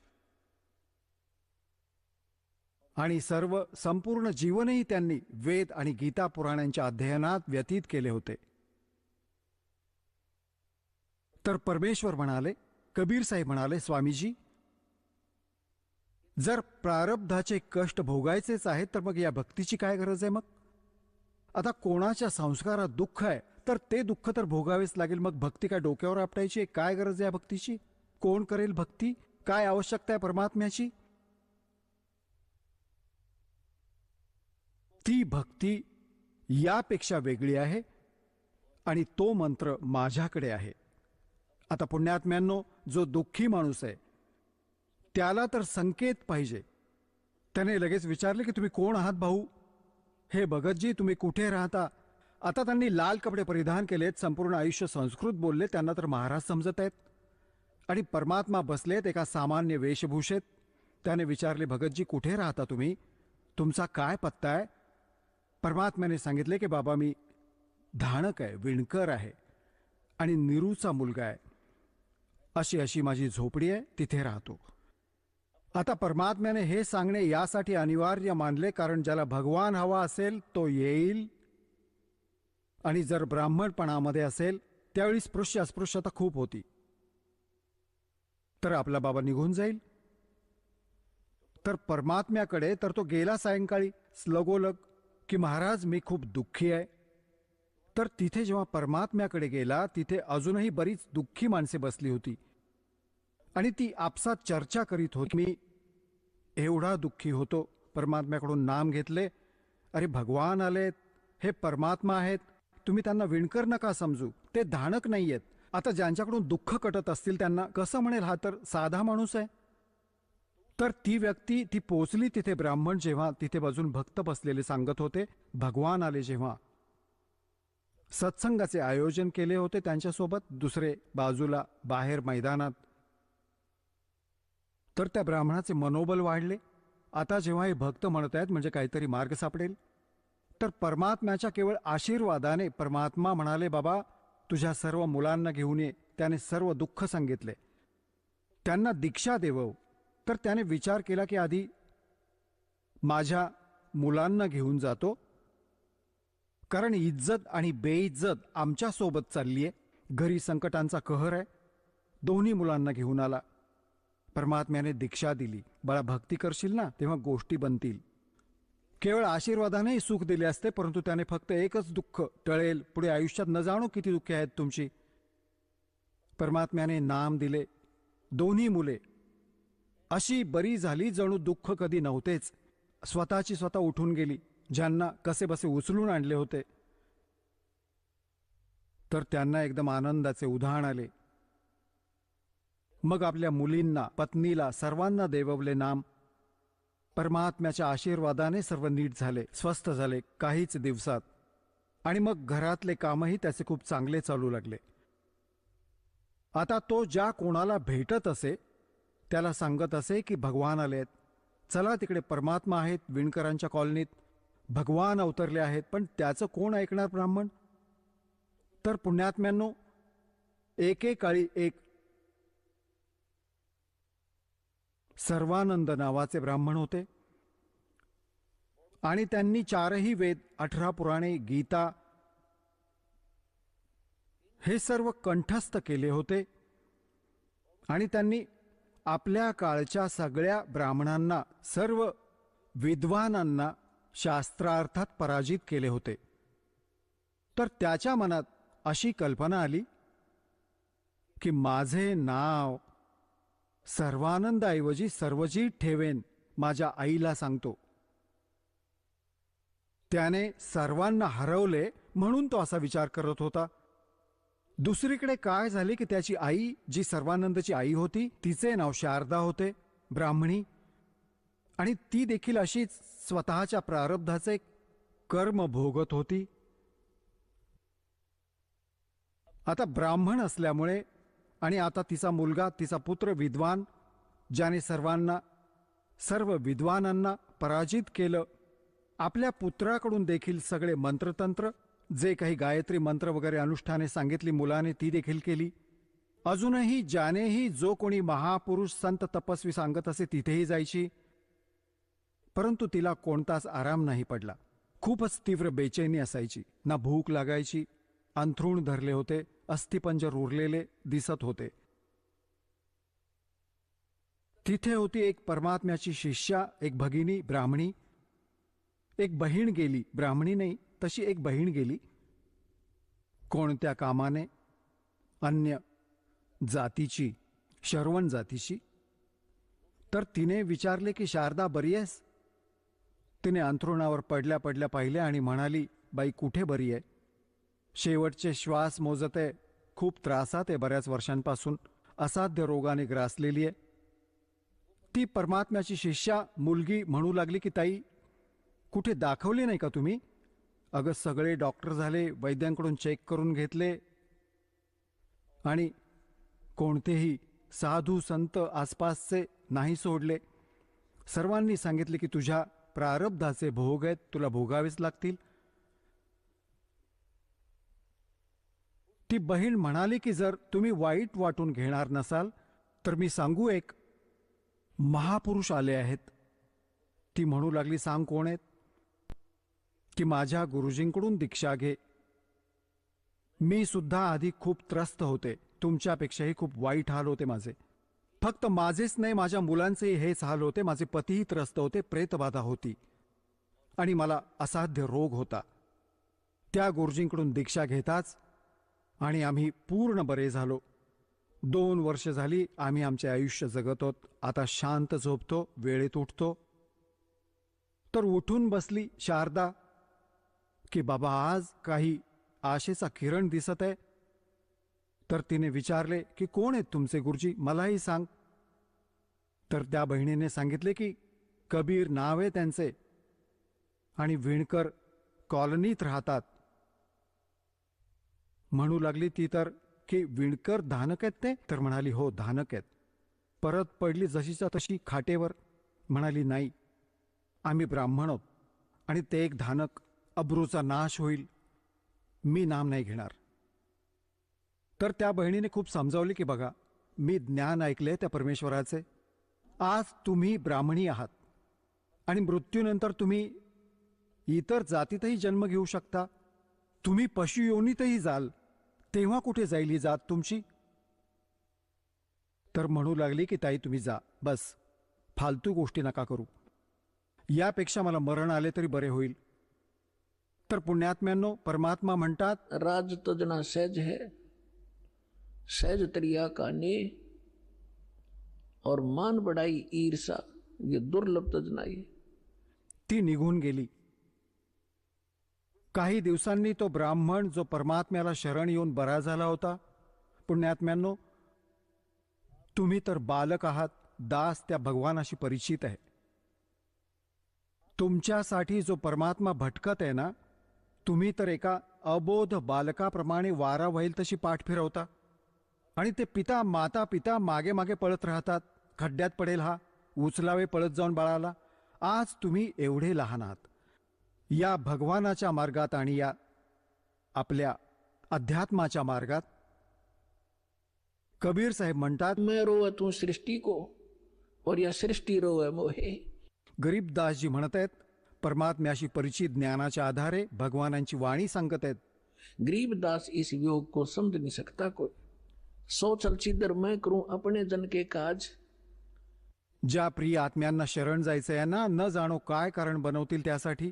आणि संपूर्ण जीवनही त्यांनी वेद आणि गीता पुराणांच्या अध्ययनात व्यतीत केले होते. तर परमेश्वर म्हणाले, कबीर साहेब म्हणाले, स्वामीजी, जर प्रारब्धाचे कष्ट भोगायचेच आहेत तर मग या भक्तीची काय गरज आहे? मग आता कोणाच्या संस्कारात दुःख आहे तर ते दुःख तर भोगावेच लागेल. मग भक्ती काय डोक्यावर आपटायची? काय गरज आहे या भक्तीची? कोण करेल भक्ती? काय आवश्यकता आहे परमात्म्याची? ती भक्ती यापेक्षा वेगळी आहे, आणि तो मंत्र माझ्याकडे आहे. आता पुण्यात्म्यांनो, जो दुःखी माणूस आहे त्याला तर संकेत पाहिजे. त्याने लगेच विचारले की तुम्ही कोण आहात भाऊ? हे भगतजी, तुम्ही कुठे राहता? आता त्यांनी लाल कपडे परिधान केलेत, संपूर्ण आयुष्य संस्कृत बोलले, त्यांना तर महाराज समजत आहेत, आणि परमात्मा बसलेत एका सामान्य वेशभूषेत. त्याने विचारले, भगतजी कुठे राहता तुम्ही? तुमचा काय पत्ता आहे? परमात्म्याने सांगितले की बाबा, मी धाणक आहे, विणकर आहे, आणि निरूचा मुलगा आहे. अशी अशी माझी झोपडी आहे, तिथे राहतो. आता परमात्म्याने हे सांगणे यासाठी अनिवार्य मानले कारण ज्याला भगवान हवा असेल तो येईल, आणि जर ब्राह्मणपणामध्ये असेल त्यावेळी स्पृश्य अस्पृश्यता खूप होती, तर आपला बाबा निघून जाईल. तर परमात्म्याकडे तर तो गेला सायंकाळी लगोलग की महाराज मी खूप दुःखी आहे. तर तिथे जेव्हा परमात्म्याकडे गेला तिथे अजूनही बरीच दुःखी माणसे बसली होती, आणि ती आपसात चर्चा करीत होती. मी एवढा दुःखी होतो. परमात्म्याकडून नाम घेतले, अरे भगवान आलेत, हे परमात्मा आहेत, तुम्ही त्यांना विणकर नका समजू, ते धाणक नाहीयेत. आता ज्यांच्याकडून दुःख कटत असतील त्यांना कसं म्हणेल हा तर साधा माणूस आहे. तर ती व्यक्ती ती पोचली तिथे. ब्राह्मण जेव्हा तिथे बाजून भक्त बसलेले सांगत होते, भगवान आले जेव्हा सत्संगाचे आयोजन केले होते त्यांच्यासोबत दुसरे बाजूला बाहेर मैदानात, तर त्या ब्राह्मणाचे मनोबल वाढले. आता जेव्हा हे भक्त म्हणत आहेत म्हणजे काहीतरी मार्ग सापडेल. तर परमात्म्याच्या केवळ आशीर्वादाने परमात्मा म्हणाले, बाबा तुझ्या सर्व मुलांना घेऊन ये. त्याने सर्व दुःख सांगितले, त्यांना दीक्षा देवव. तर त्याने विचार केला की आधी माझ्या मुलांना घेऊन जातो, कारण इज्जत आणि बेइज्जत आमच्या सोबत चालली आहे. घरी संकटांचा कहर आहे. दोन्ही मुलांना घेऊन आला. परमात्म्याने दीक्षा दिली, बाळा भक्ती करशील ना तेव्हा गोष्टी बनतील. केवळ आशीर्वादानेही सुख दिले असते, परंतु त्याने फक्त एकच दुःख टळेल, पुढे आयुष्यात न जाणो किती दुःखे आहेत तुमची. परमात्म्याने नाम दिले. दोन्ही मुले अशी बरी झाली जणू दुःख कधी नव्हतेच. स्वतःची स्वतः उठून गेली. ज्यांना कसे बसे उचलून आणले होते तर त्यांना एकदम आनंदाचे उधाण आले. मग आपल्या मुलींना, पत्नीला, सर्वांना देववले नाम. परमात्म्याच्या आशीर्वादाने सर्व नीट झाले, स्वस्थ झाले काहीच दिवसात. आणि मग घरातले कामही त्याचे खूप चांगले चालू लागले. आता तो ज्या कोणाला भेटत असे त्याला सांगत असे की भगवान आलेत, चला तिकडे परमात्मा आहेत विणकरांच्या कॉलनीत, भगवान अवतरले आहेत, पण त्याचं कोण ऐकणार ब्राह्मण? तर पुण्यात्म्यांनो, एकेकाळी एक सर्वानंद नावाचे ब्राह्मण होते आणि त्यांनी 4ही वेद, 18 पुराणे, गीता हे सर्व कंठस्थ केले होते आणि त्यांनी आपल्या काळच्या सगळ्या ब्राह्मणांना, सर्व विद्वानांना शास्त्रार्थात पराजित केले होते. तर त्याच्या मनात अशी कल्पना आली की माझे नाव सर्वानंदाऐवजी सर्वजीत ठेवेन, माझ्या आईला सांगतो. त्याने सर्वांना हरवले म्हणून तो असा विचार करत होता. दुसरीकडे काय झाले की त्याची आई, जी सर्वानंदची आई होती, तिचे नाव शारदा होते, ब्राह्मणी, आणि ती देखील अशीच स्वतःच्या प्रारब्धाचे कर्म भोगत होती. आता ब्राह्मण असल्यामुळे आणि आता तिचा मुलगा, तिचा पुत्र विद्वान, ज्याने सर्व विद्वानांना पराजित केलं, आपल्या पुत्राकडून देखील सगळे मंत्रतंत्र, जे काही गायत्री मंत्र वगैरे अनुष्ठाने सांगितली मुलाने, ती देखील केली. अजूनही ज्यानेही जो कोणी महापुरुष संत तपस्वी सांगत असे तिथेही जायची, परंतु तिला कोणताच आराम नाही पडला. खूपच तीव्र बेचैनी असायची, ना भूक लागायची, अंथरूण धरले होते, अस्थिपंजर उरलेले दिसत होते. तिथे होती एक परमात्म्याची शिष्या, एक भगिनी ब्राह्मणी. एक बहीण गेली, ब्राह्मणी नाही, तशी एक बहीण गेली कोणत्या कामाने, अन्य जातीची, शर्वण जातीची. तर तिने विचारले की शारदा बरी आहेस? तिने अंथरुणावर पडल्या पडल्या पाहिले आणि म्हणाली, बाई कुठे बरी आहे? शेवटचे श्वास मोजते, खूप त्रासात आहे, बऱ्याच वर्षांपासून असाध्य रोगाने ग्रासलेली आहे. ती परमात्म्याची शिष्या मुलगी म्हणू लागली की ताई कुठे दाखवले नाही का तुम्ही? अगं सगळे डॉक्टर झाले, वैद्यांकडून चेक करून घेतले आणि कोणतेही साधू संत आसपासचे नाही सोडले. सर्वांनी सांगितले की तुझ्या प्रारब्धाचे भोग आहेत, तुला भोगावेच लागतील. ती बहीण म्हणाली की जर तुम्ही वाईट वाटून घेणार नसाल तर मी सांगू, एक महापुरुष आले आहेत. ती म्हणू लागली, सांग कोण आहेत? की माझ्या गुरुजींकडून दीक्षा घे. मी सुद्धा आधी खूप त्रस्त होते, तुमच्यापेक्षाही खूप वाईट हाल होते माझे. फक्त माझेच नाही, माझ्या मुलांचेही हेच हाल होते. माझे पतीही त्रस्त होते, प्रेतबाधा होती आणि मला असाध्य रोग होता. त्या गुरुजींकडून दीक्षा घेताच आणि आम्ही पूर्ण बरे झालो. 2 वर्ष झाली आम्ही आमचे आयुष्य जगत आहोत. आता शांत झोपतो, वेळेत उठतो. तर उठून बसली शारदा की बाबा आज काही आशेचा किरण दिसत आहे. तर तिने विचारले की कोण आहेत तुमचे गुरुजी, मलाही सांग. तर त्या बहिणीने सांगितले की कबीर नाव आहे त्यांचे आणि विणकर कॉलनीत राहतात. म्हणू लागली ती तर की विणकर धानक आहेत ते? तर म्हणाली हो धानक आहेत. परत पडली जशीच्या तशी खाटेवर. म्हणाली नाही, आम्ही ब्राह्मण आहोत आणि ते एक धानक, अब्रूचा नाश होईल, मी नाम नाही घेणार. तर त्या बहिणीने खूप समजावले की बघा मी ज्ञान ऐकले त्या परमेश्वराचे. आज तुम्ही ब्राह्मणी आहात आणि मृत्यूनंतर तुम्ही इतर जातीतही जन्म घेऊ शकता. तुम्ही पशुयोनीतही जाल, तेव्हा कुठे जाईल ही जात तुमची? तर म्हणू लागली की ताई तुम्ही जा, बस फालतू गोष्टी नका करू, यापेक्षा मला मरण आले तरी बरे होईल. तर पुण्यात्म्यांनो, परमात्मा म्हणतात राज तजना सहज है, सहज तरिया का ने, और मान बढ़ाई ईर्षा ये दुर्लभ तजनाई. ती निघून गेली. काही दिवसांनी तो ब्राह्मण जो परमात्म्याला शरण येऊन बरा झाला होता. पुण्यात्म्यांनो, तुम्ही तर बालक आहात, दास त्या भगवानाशी परिचित आहे. तुमच्यासाठी जो परमात्मा भटकत आहे ना, तुम्ही तर एका अबोध बालकाप्रमाणे वारा वाहील तशी पाठ फिरवता आणि ते पिता माता पिता मागे मागे पळत राहतात. खड्ड्यात पडेल हा, उचलावे पळत जाऊन बाळाला. आज तुम्ही एवढे लहान आहात. या भगवानाच्या मार्गात आणि या आपल्या अध्यात्माच्या मार्गात कबीर साहेब म्हणतात, मैं रोवे तू सृष्टि को और या सृष्टि रोवे मोहे. गरीबदासजी म्हणत आहेत, परमात्म्याशी परिचित ज्ञानाच्या आधारे भगवानांची वाणी सांगत आहेत. गरीबदास इस योग को समझ नहीं सकता कोई. सो चल छिदर मैं करूं अपने जन के काज. ज्या प्रिय आत्म्यांना शरण जायचं यांना न जाणो काय कारण बनवतील त्यासाठी.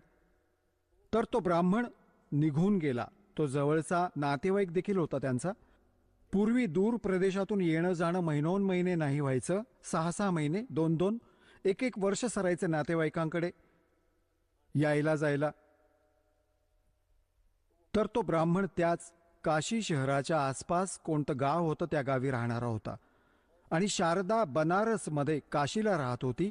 तर तो ब्राह्मण निघून गेला. तो जवळचा नातेवाईक देखील होता त्यांचा. पूर्वी दूर प्रदेशातून येणं जाणं महिनोन महिने नाही व्हायचं. 6-6 महिने, 2-2, 1-1 वर्ष सरायचं नातेवाईकांकडे यायला जायला. तर तो ब्राह्मण त्याच काशी शहराच्या आसपास कोणतं गाव होतं त्या गावी राहणारा होता. आणि शारदा बनारसमध्ये काशीला राहत होती.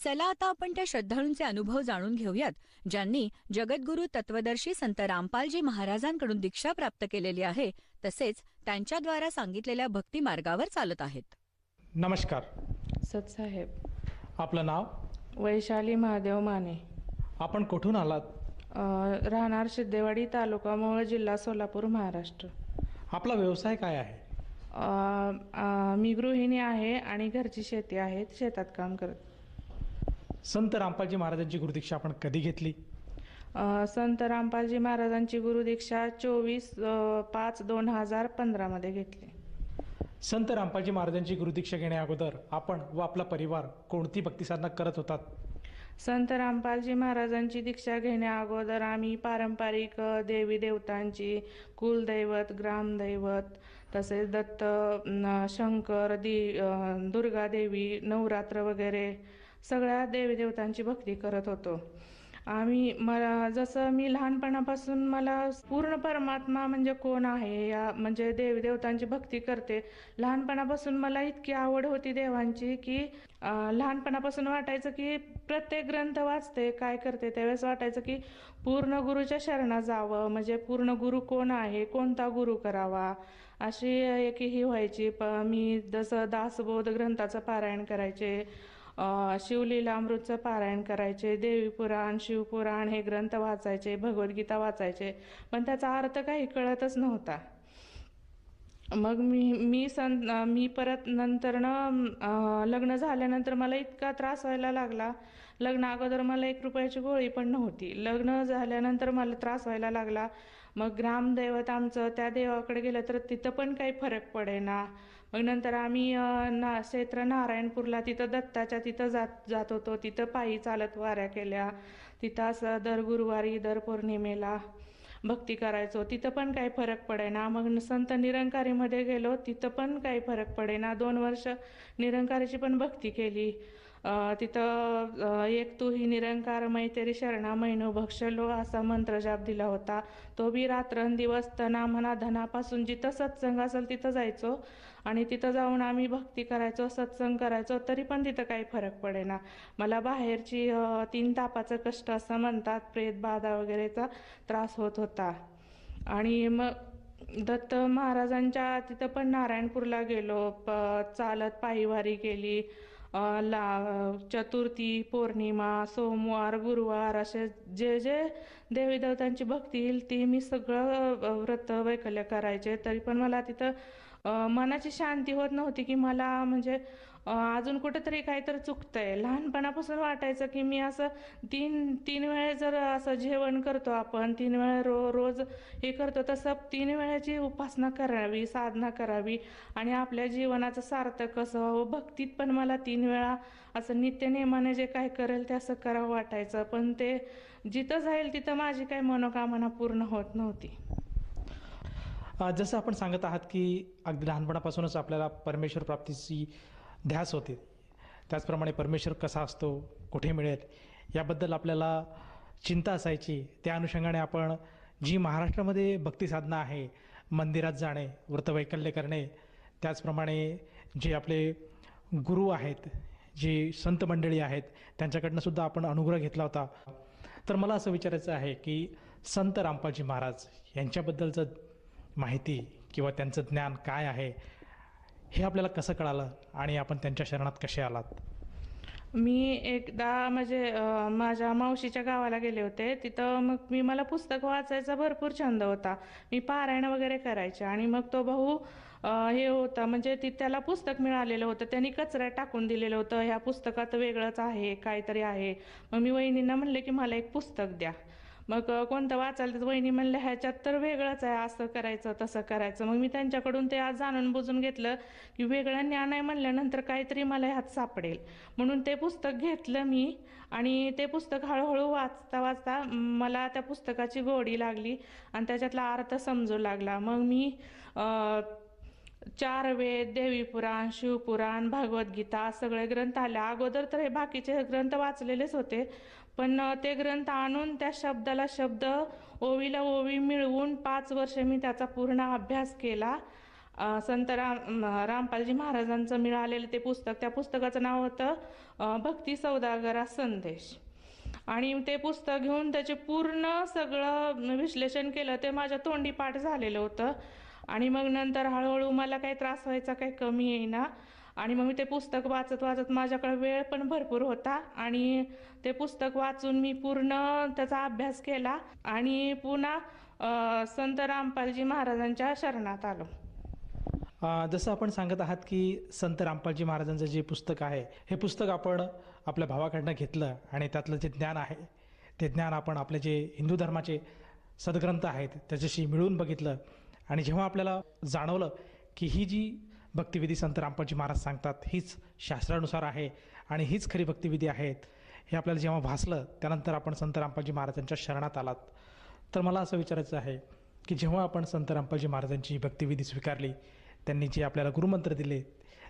चला आता आपण त्या श्रद्धाळूंचे अनुभव जाणून घेऊयात, ज्यांनी जगद्गुरू तत्वदर्शी संत रामपालजी महाराजांकडून दीक्षा प्राप्त केलेली आहे, तसेच त्यांच्याद्वारा सांगितलेल्या भक्ती मार्गावर चालत आहेत. नमस्कार. सतसाहेब. आपलं नाव? वैशाली महादेव माने. आपण कुठून आलात? राहणार सिद्धेवाडी, तालुका मोहोळ, जिल्हा सोलापूर, महाराष्ट्र. आपला व्यवसाय काय आहे? मी गृहिणी आहे आणि घरची शेती आहे, शेतात काम करत. संत रामपालजी महाराजांची गुरुदीक्षा आपण कधी घेतली? संत रामपालजी महाराजांची गुरुदीक्षा 24/5/2015 मध्ये घेतली. संत रामपालजी महाराजांची गुरुदीक्षा घेण्या अगोदर आपण व आपला परिवार कोणती भक्ती साधना करत होतात? संत रामपालजी महाराजांची दीक्षा घेण्या अगोदर आम्ही पारंपरिक देवी देवतांची, कुलदैवत, ग्रामदैवत, तसेच दत्त, शंकर, दुर्गादेवी, नवरात्र वगैरे सगळ्या देवी देवतांची भक्ती करत होतो. जसं मी लहानपणापासून मला पूर्ण परमात्मा म्हणजे कोण आहे या म्हणजे देवी देवतांची भक्ती करते. लहानपणापासून मला इतकी आवड होती देवांची की लहानपणापासून वाटायचं की प्रत्येक ग्रंथ वाचते, काय करते, त्यावेळेस वाटायचं की पूर्ण गुरुच्या शरणात जावं, म्हणजे पूर्ण गुरु कोण आहे, कोणता गुरु करावा, अशी एक ही व्हायची. मी जसं दासबोध ग्रंथाचं पारायण करायचे, शिवलीलामृतचं पारायण करायचे, देवीपुराण, शिवपुराण हे ग्रंथ वाचायचे, भगवद्गीता वाचायचे, पण त्याचा अर्थ काही कळतच नव्हता. मग मी परत नंतरनं लग्न झाल्यानंतर मला इतका त्रास व्हायला लागला. लग्न अगोदर मला 1 रुपयाची गोळी पण नव्हती. लग्न झाल्यानंतर मला त्रास व्हायला लागला. मग ग्रामदैवत आमचं, त्या देवाकडे गेलं तर तिथं पण काही फरक पडेना. मग नंतर आम्ही क्षेत्र नारायणपूरला, तिथं दत्ताच्या तिथं जात होतो. तिथं पायी चालत वाऱ्या केल्या. तिथं असं दर गुरुवारी, दर पौर्णिमेला भक्ती करायचो. तिथं पण काही फरक पडेना. मग संत निरंकारीमध्ये गेलो, तिथं पण काही फरक पडेना. 2 वर्ष निरंकारीची पण भक्ती केली. तिथं एक तू ही निरंकार मैतेरी शरणा मैनो भक्षलो असा मंत्र जाप दिला होता. तो बी रात्रंदिवस तना मना धनापासून जिथं सत्संग असेल तिथं जायचो आणि तिथं जाऊन आम्ही भक्ती करायचो, सत्संग करायचो, तरी पण तिथं काही फरक पडेना. मला बाहेरची 3 तापाचं कष्ट असं म्हणतात, प्रेत बाधा वगैरेचा त्रास होत होता. आणि मग दत्त महाराजांच्या तिथं पण नारायणपूरला गेलो, चालत पायीवारी केली. चतुर्थी, पौर्णिमा, सोमवार, गुरुवार असे जे जे देवी देवतांची भक्ती येईल ती मी सगळं व्रत वैकल्य करायचे. तरी पण मला तिथं मनाची शांती होत नव्हती की मला म्हणजे अजून कुठेतरी काहीतरी चुकतंय. लहानपणापासून वाटायचं की मी असं तीन वेळे जर असं जेवण करतो आपण, 3 वेळा रोज हे करतो, तसं 3 वेळेची उपासना करावी, साधना करावी आणि आपल्या जीवनाचं सार्थक कसं व्हावं. भक्तीत पण मला 3 वेळा असं नित्यनेमाने जे काय करेल ते असं करावं वाटायचं. पण ते जिथं जाईल तिथं माझी काही मनोकामना पूर्ण होत नव्हती. जसं आपण सांगत आहात की अगदी लहानपणापासूनच आपल्याला परमेश्वर प्राप्तीची ध्यास होते, त्याचप्रमाणे परमेश्वर कसा असतो, कुठे मिळेल याबद्दल आपल्याला चिंता असायची. त्या अनुषंगाने आपण जी महाराष्ट्रामध्ये भक्ती साधना आहे, मंदिरात जाणे, व्रतवैकल्य करणे, त्याचप्रमाणे जे आपले गुरु आहेत, जी संत मंडळी आहेत, त्यांच्याकडनं सुद्धा आपण अनुग्रह घेतला होता. तर मला असं विचारायचं आहे की संत रामपालजी महाराज यांच्याबद्दलचं माहिती किंवा त्यांचं ज्ञान काय आहे हे आपल्याला कसं कळालं आणि आपण त्यांच्या शरणात कसे आलात? मी एकदा म्हणजे माझ्या मावशीच्या गावाला गेले होते. तिथं मग मला पुस्तक वाचायचा भरपूर छंद होता. मी पारायण वगैरे करायचे आणि मग तो भाऊ हे होता म्हणजे त्याला पुस्तक मिळालेलं होतं. त्यांनी कचऱ्यात टाकून दिलेलं होतं. ह्या पुस्तकात वेगळंच आहे, काहीतरी आहे. मग मी वहिनींना म्हणले की मला एक पुस्तक द्या. मग कोणतं वाचायला तर वहिनी म्हणल्या ह्याच्यात तर वेगळंच आहे, असं करायचं तसं करायचं. मग मी त्यांच्याकडून ते आज जाणून बुजून घेतलं की वेगळं ज्ञान आहे म्हणल्यानंतर काहीतरी मला ह्यात सापडेल. म्हणून ते पुस्तक घेतलं मी आणि ते पुस्तक हळूहळू वाचता वाचता मला त्या पुस्तकाची गोडी लागली आणि त्याच्यातला अर्थ समजू लागला. मग मी 4 वेद, देवीपुराण, शिवपुराण, भगवद्गीता सगळे ग्रंथ आले. अगोदर तर हे बाकीचे ग्रंथ वाचलेलेच होते, पण ते ग्रंथ आणून त्या शब्दाला शब्द, ओवीला ओवी मिळवून 5 वर्ष मी त्याचा पूर्ण अभ्यास केला. संत रामपालजी महाराजांचं मिळालेलं ते पुस्तक, त्या पुस्तकाचं नाव होतं भक्ती सौदागरा संदेश. आणि ते पुस्तक घेऊन त्याचे पूर्ण सगळं विश्लेषण केलं. ते माझ्या तोंडी पाठ झालेलं होतं आणि मग नंतर हळूहळू मला काही त्रास व्हायचा, काही कमी येईना आणि मग मी ते पुस्तक वाचत वाचत माझ्याकडे वेळ पण भरपूर होता आणि ते पुस्तक वाचून मी पूर्ण त्याचा अभ्यास केला आणि पुन्हा संत रामपालजी महाराजांच्या शरणात आलो. जसं आपण सांगत आहात की संत रामपालजी महाराजांचं जे पुस्तक आहे हे पुस्तक आपण आपल्या भावाकडनं घेतलं आणि त्यातलं जे ज्ञान आहे ते ज्ञान आपण आपले जे हिंदू धर्माचे सद्ग्रंथ आहेत त्याच्याशी मिळवून बघितलं आणि जेव्हा आपल्याला जाणवलं की ही जी भक्तिविधी संत रामपालजी महाराज सांगतात हीच शास्त्रानुसार आहे आणि हीच खरी भक्तिविधी आहेत हे आपल्याला जेव्हा भासलं, त्यानंतर आपण संत रामपालजी महाराजांच्या शरणात आलात. तर मला असं विचारायचं आहे की जेव्हा आपण संत रामपालजी महाराजांची भक्तिविधी स्वीकारली, त्यांनी जे आपल्याला गुरुमंत्र दिले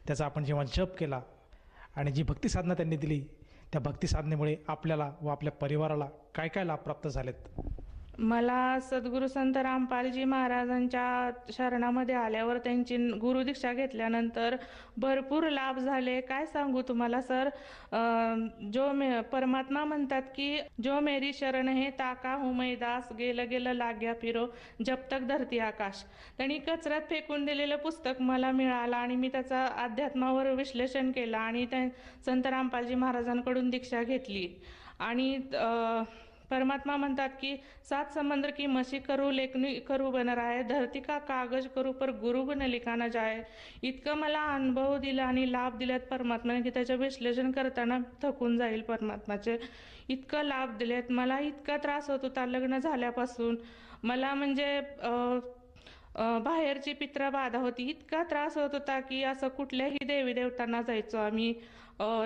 त्याचा आपण जेव्हा जप केला आणि जी भक्ती साधना त्यांनी दिली, त्या भक्ती साधनेमुळे आपल्याला व आपल्या परिवाराला काय काय लाभ प्राप्त झालेत? मला सद्गुरू संत रामपालजी महाराजांच्या शरणामध्ये आल्यावर त्यांची गुरुदीक्षा घेतल्यानंतर भरपूर लाभ झाले. काय सांगू तुम्हाला सर, परमात्मा म्हणतात की जो मेरी शरण है ताका हूँ मैं दास, गेलं गेलं लाग्या फिरो जब तक धरती आकाश. त्यांनी कचऱ्यात फेकून दिलेलं पुस्तक मला मिळालं आणि मी त्याचा अध्यात्मावर विश्लेषण केलं आणि संत रामपालजी महाराजांकडून दीक्षा घेतली. आणि परमात्मा म्हणतात की 7 समंदर की मशी करू लेखनी करू बन रहा है, धरती का कागज करू पर गुरु बन लिखा न जाए. इतकं मला अनुभव दिला आणि लाभ दिलेत परमात्माने की त्याचं विश्लेषण करताना थकून जाईल. परमात्माचे इतकं लाभ दिलेत. मला इतका त्रास होत होता लग्न झाल्यापासून. मला म्हणजे बाहेरची पित्रबाधा होती, इतका त्रास होत होता की असं कुठल्याही देवी देवतांना जायचो आम्ही.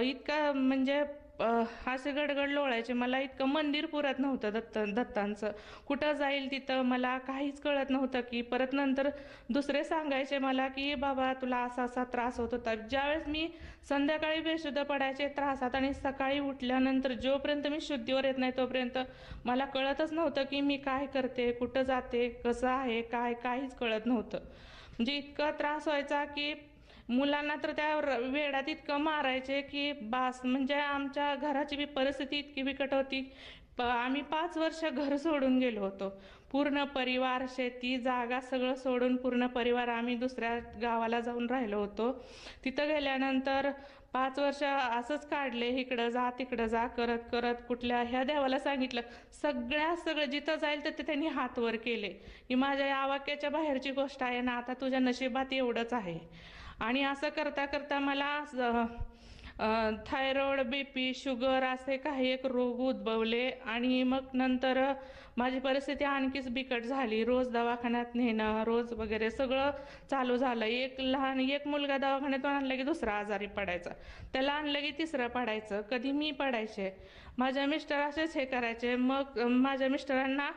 इतका म्हणजे असे गडगड लोळायचे. मला इतकं मंदिर पुरत नव्हतं दत्तांचं. कुठं जाईल तिथं मला काहीच कळत नव्हतं. की परत नंतर दुसरे सांगायचे मला की बाबा तुला असा असा त्रास होत होता. ज्यावेळेस मी संध्याकाळी बेशुद्ध पडायचे त्रासात आणि सकाळी उठल्यानंतर जोपर्यंत मी शुद्धीवर येत नाही तोपर्यंत मला कळतच नव्हतं की मी काय करते, कुठं जाते, कसं आहे, काहीच कळत नव्हतं. म्हणजे इतका त्रास व्हायचा की मुलांना तर त्या वेडात इतकं मारायचे की बास. म्हणजे आमच्या घराची बी परिस्थिती इतकी बिकट होती. आम्ही 5 वर्ष घर सोडून गेलो होतो. पूर्ण परिवार, शेती, जागा सगळं सोडून पूर्ण परिवार आम्ही दुसऱ्या गावाला जाऊन राहिलो होतो. तिथं गेल्यानंतर 5 वर्ष असंच काढले, इकडं जा तिकडं जा करत करत. कुठल्या ह्या देवाला सांगितलं, सगळं जिथं जाईल तर त्यांनी हात वर केले की माझ्या या वाक्याच्या बाहेरची गोष्ट आहे ना, आता तुझ्या नशिबात एवढंच आहे. आणि असं करता करता मला थायरॉइड, BP, शुगर असे काही एक रोग उद्भवले आणि मग नंतर माझी परिस्थिती आणखीच बिकट झाली. रोज दवाखान्यात नेणं, रोज वगैरे सगळं चालू झालं. एक मुलगा दवाखान्यातून आणला की दुसरा आजारी पडायचा, त्याला आणलं की तिसरं पडायचं, कधी मी पडायचे. माझ्या मिस्टर असेच हे करायचे. मग माझ्या मिस्टरांना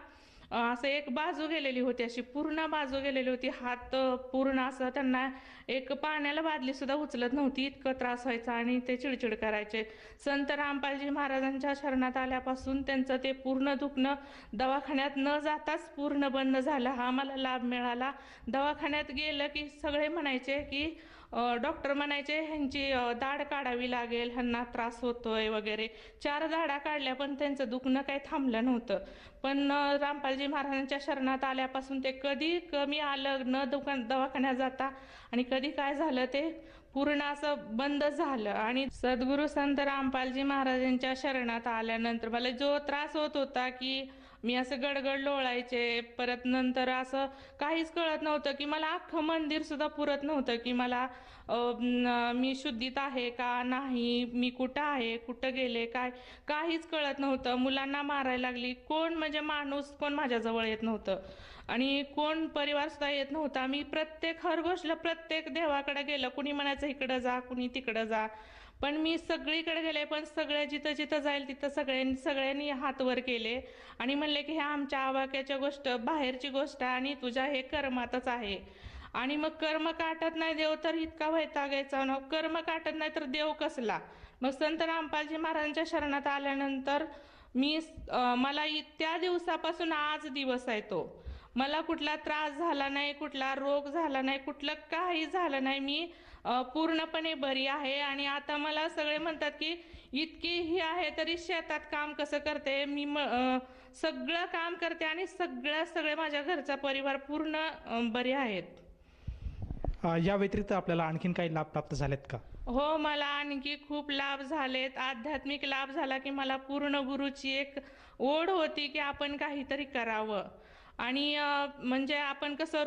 असं एक बाजू गेलेली होती, अशी पूर्ण बाजू गेलेली होती. हात पूर्ण असं त्यांना एक पाण्याला बादली सुद्धा उचलत नव्हती, इतकं त्रास व्हायचा आणि ते चिडचिड करायचे. संत रामपालजी महाराजांच्या शरणात आल्यापासून त्यांचं ते पूर्ण दुखणं दवाखान्यात न जाताच पूर्ण बंद झालं. हा मला लाभ मिळाला. दवाखान्यात गेलं की सगळे म्हणायचे की डॉक्टर म्हणायचे ह्यांची दाढ काढावी लागेल, ह्यांना त्रास होतोय वगैरे. 4 दाढा काढल्या पण त्यांचं दुखणं काही थांबलं नव्हतं. पण रामपालजी महाराजांच्या शरणात आल्यापासून ते कधी कमी आलं न दवाखान्यात जाता आणि कधी काय झालं ते पूर्ण असं बंद झालं. आणि सद्गुरू संत रामपालजी महाराजांच्या शरणात आल्यानंतर मला जो त्रास होत होता की मी असं गडगड लोळायचे, परत नंतर असं काहीच कळत नव्हतं की मला अख्खं मंदिर सुद्धा पुरत नव्हतं की मला मी शुद्धीत आहे का नाही, मी कुठं आहे, कुठं गेले, काहीच कळत नव्हतं. मुलांना मारायला लागली, कोण म्हणजे माणूस कोण माझ्याजवळ येत नव्हतं आणि कोण परिवार सुद्धा येत नव्हता. मी प्रत्येक हर गोष्टीला प्रत्येक देवाकडे गेलं, कुणी म्हणायचं इकडं जा, कुणी तिकडं जा, पण मी सगळीकडे गेले. पण सगळं जिथं जिथं जाईल तिथं सगळ्यांनी हात वर केले आणि म्हणले की ह्या आमच्या आवाक्याच्या गोष्ट बाहेरची गोष्ट आणि तुझ्या हे कर्मातच आहे. आणि मग कर्म काटत नाही देव तर इतका वैतागायचा ना, कर्म काटत नाही तर देव कसला. मग संत रामपालजी महाराजांच्या शरणात आल्यानंतर मला त्या दिवसापासून आज दिवस आहे तो, मला कुठला त्रास झाला नाही, कुठला रोग झाला नाही, कुठलं काही झालं नाही. मी पूर्णपणे बरी आहे. आणि आता मला सगळे म्हणतात की इतकी ही आहे तरी शेतात काम कसं करते. मी सगळं काम करते आणि सगळे माझ्या घरचा परिवार पूर्ण बरे आहेत. या व्यतिरिक्त आपल्याला आणखीन काही लाभ प्राप्त झालेत का? हो, मला आणखी खूप लाभ झालेत. आध्यात्मिक लाभ झाला की मला पूर्ण गुरुची एक ओढ होती की आपण काहीतरी करावं. आणि म्हणजे आपण कसं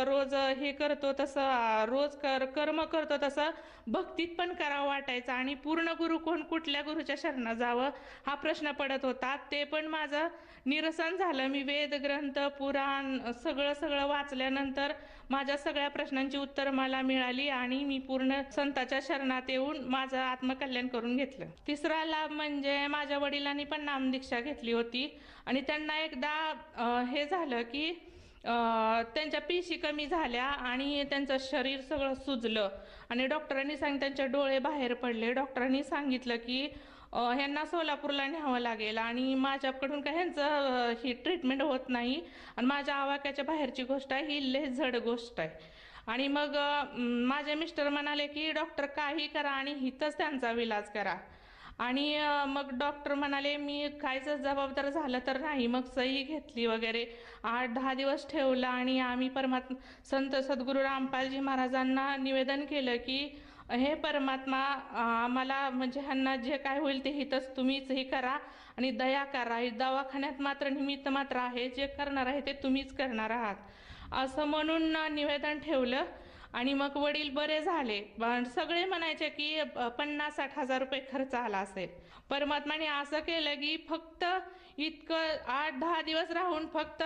रोज हे करतो तसं रोज कर्म करतो तसं भक्तीत पण करावं वाटायचं. आणि पूर्ण गुरु कोण, कुठल्या गुरुच्या शरणात जावं हा प्रश्न पडत होता. ते पण माझं निरसन झालं. मी वेद ग्रंथ पुराण सगळं वाचल्यानंतर माझ्या सगळ्या प्रश्नांची उत्तर मला मिळाली आणि मी पूर्ण संताच्या शरणात येऊन माझं आत्मकल्याण करून घेतलं. तिसरा लाभ म्हणजे माझ्या वडिलांनी पण नामदीक्षा घेतली होती आणि त्यांना एकदा हे झालं की त्यांच्या पेशी कमी झाल्या आणि त्यांचं शरीर सगळं सुजलं आणि डॉक्टरांनी त्यांचे डोळे बाहेर पडले. डॉक्टरांनी सांगितलं की ह्यांना सोलापूरला न्यावं लागेल आणि माझ्याकडून काय ह्यांचं ही ट्रीटमेंट होत नाही आणि माझ्या आवाक्याच्या बाहेरची गोष्ट आहे, ही लय जड गोष्ट आहे. आणि मग माझे मिस्टर म्हणाले की डॉक्टर काही करा आणि हिथंच त्यांचा विलाज करा. आणि मग डॉक्टर म्हणाले मी काहीच जबाबदार झालं तर नाही. मग सही घेतली वगैरे 8-10 दिवस ठेवलं आणि आम्ही संत सद्गुरू रामपालजी महाराजांना निवेदन केलं की हे परमात्मा आम्हाला म्हणजे ह्यांना जे काय होईल ते हितच तुम्हीच हे करा आणि दया करा. दवाखान्यात मात्र निमित्त मात्र आहे, जे करणार आहे ते तुम्हीच करणार आहात असं म्हणून निवेदन ठेवलं. आणि मग वडील बरे झाले. सगळे म्हणायचे की 50-60 हजार रुपये खर्च आला असेल. परमात्माने असं केलं की फक्त इतकं 8-10 दिवस राहून फक्त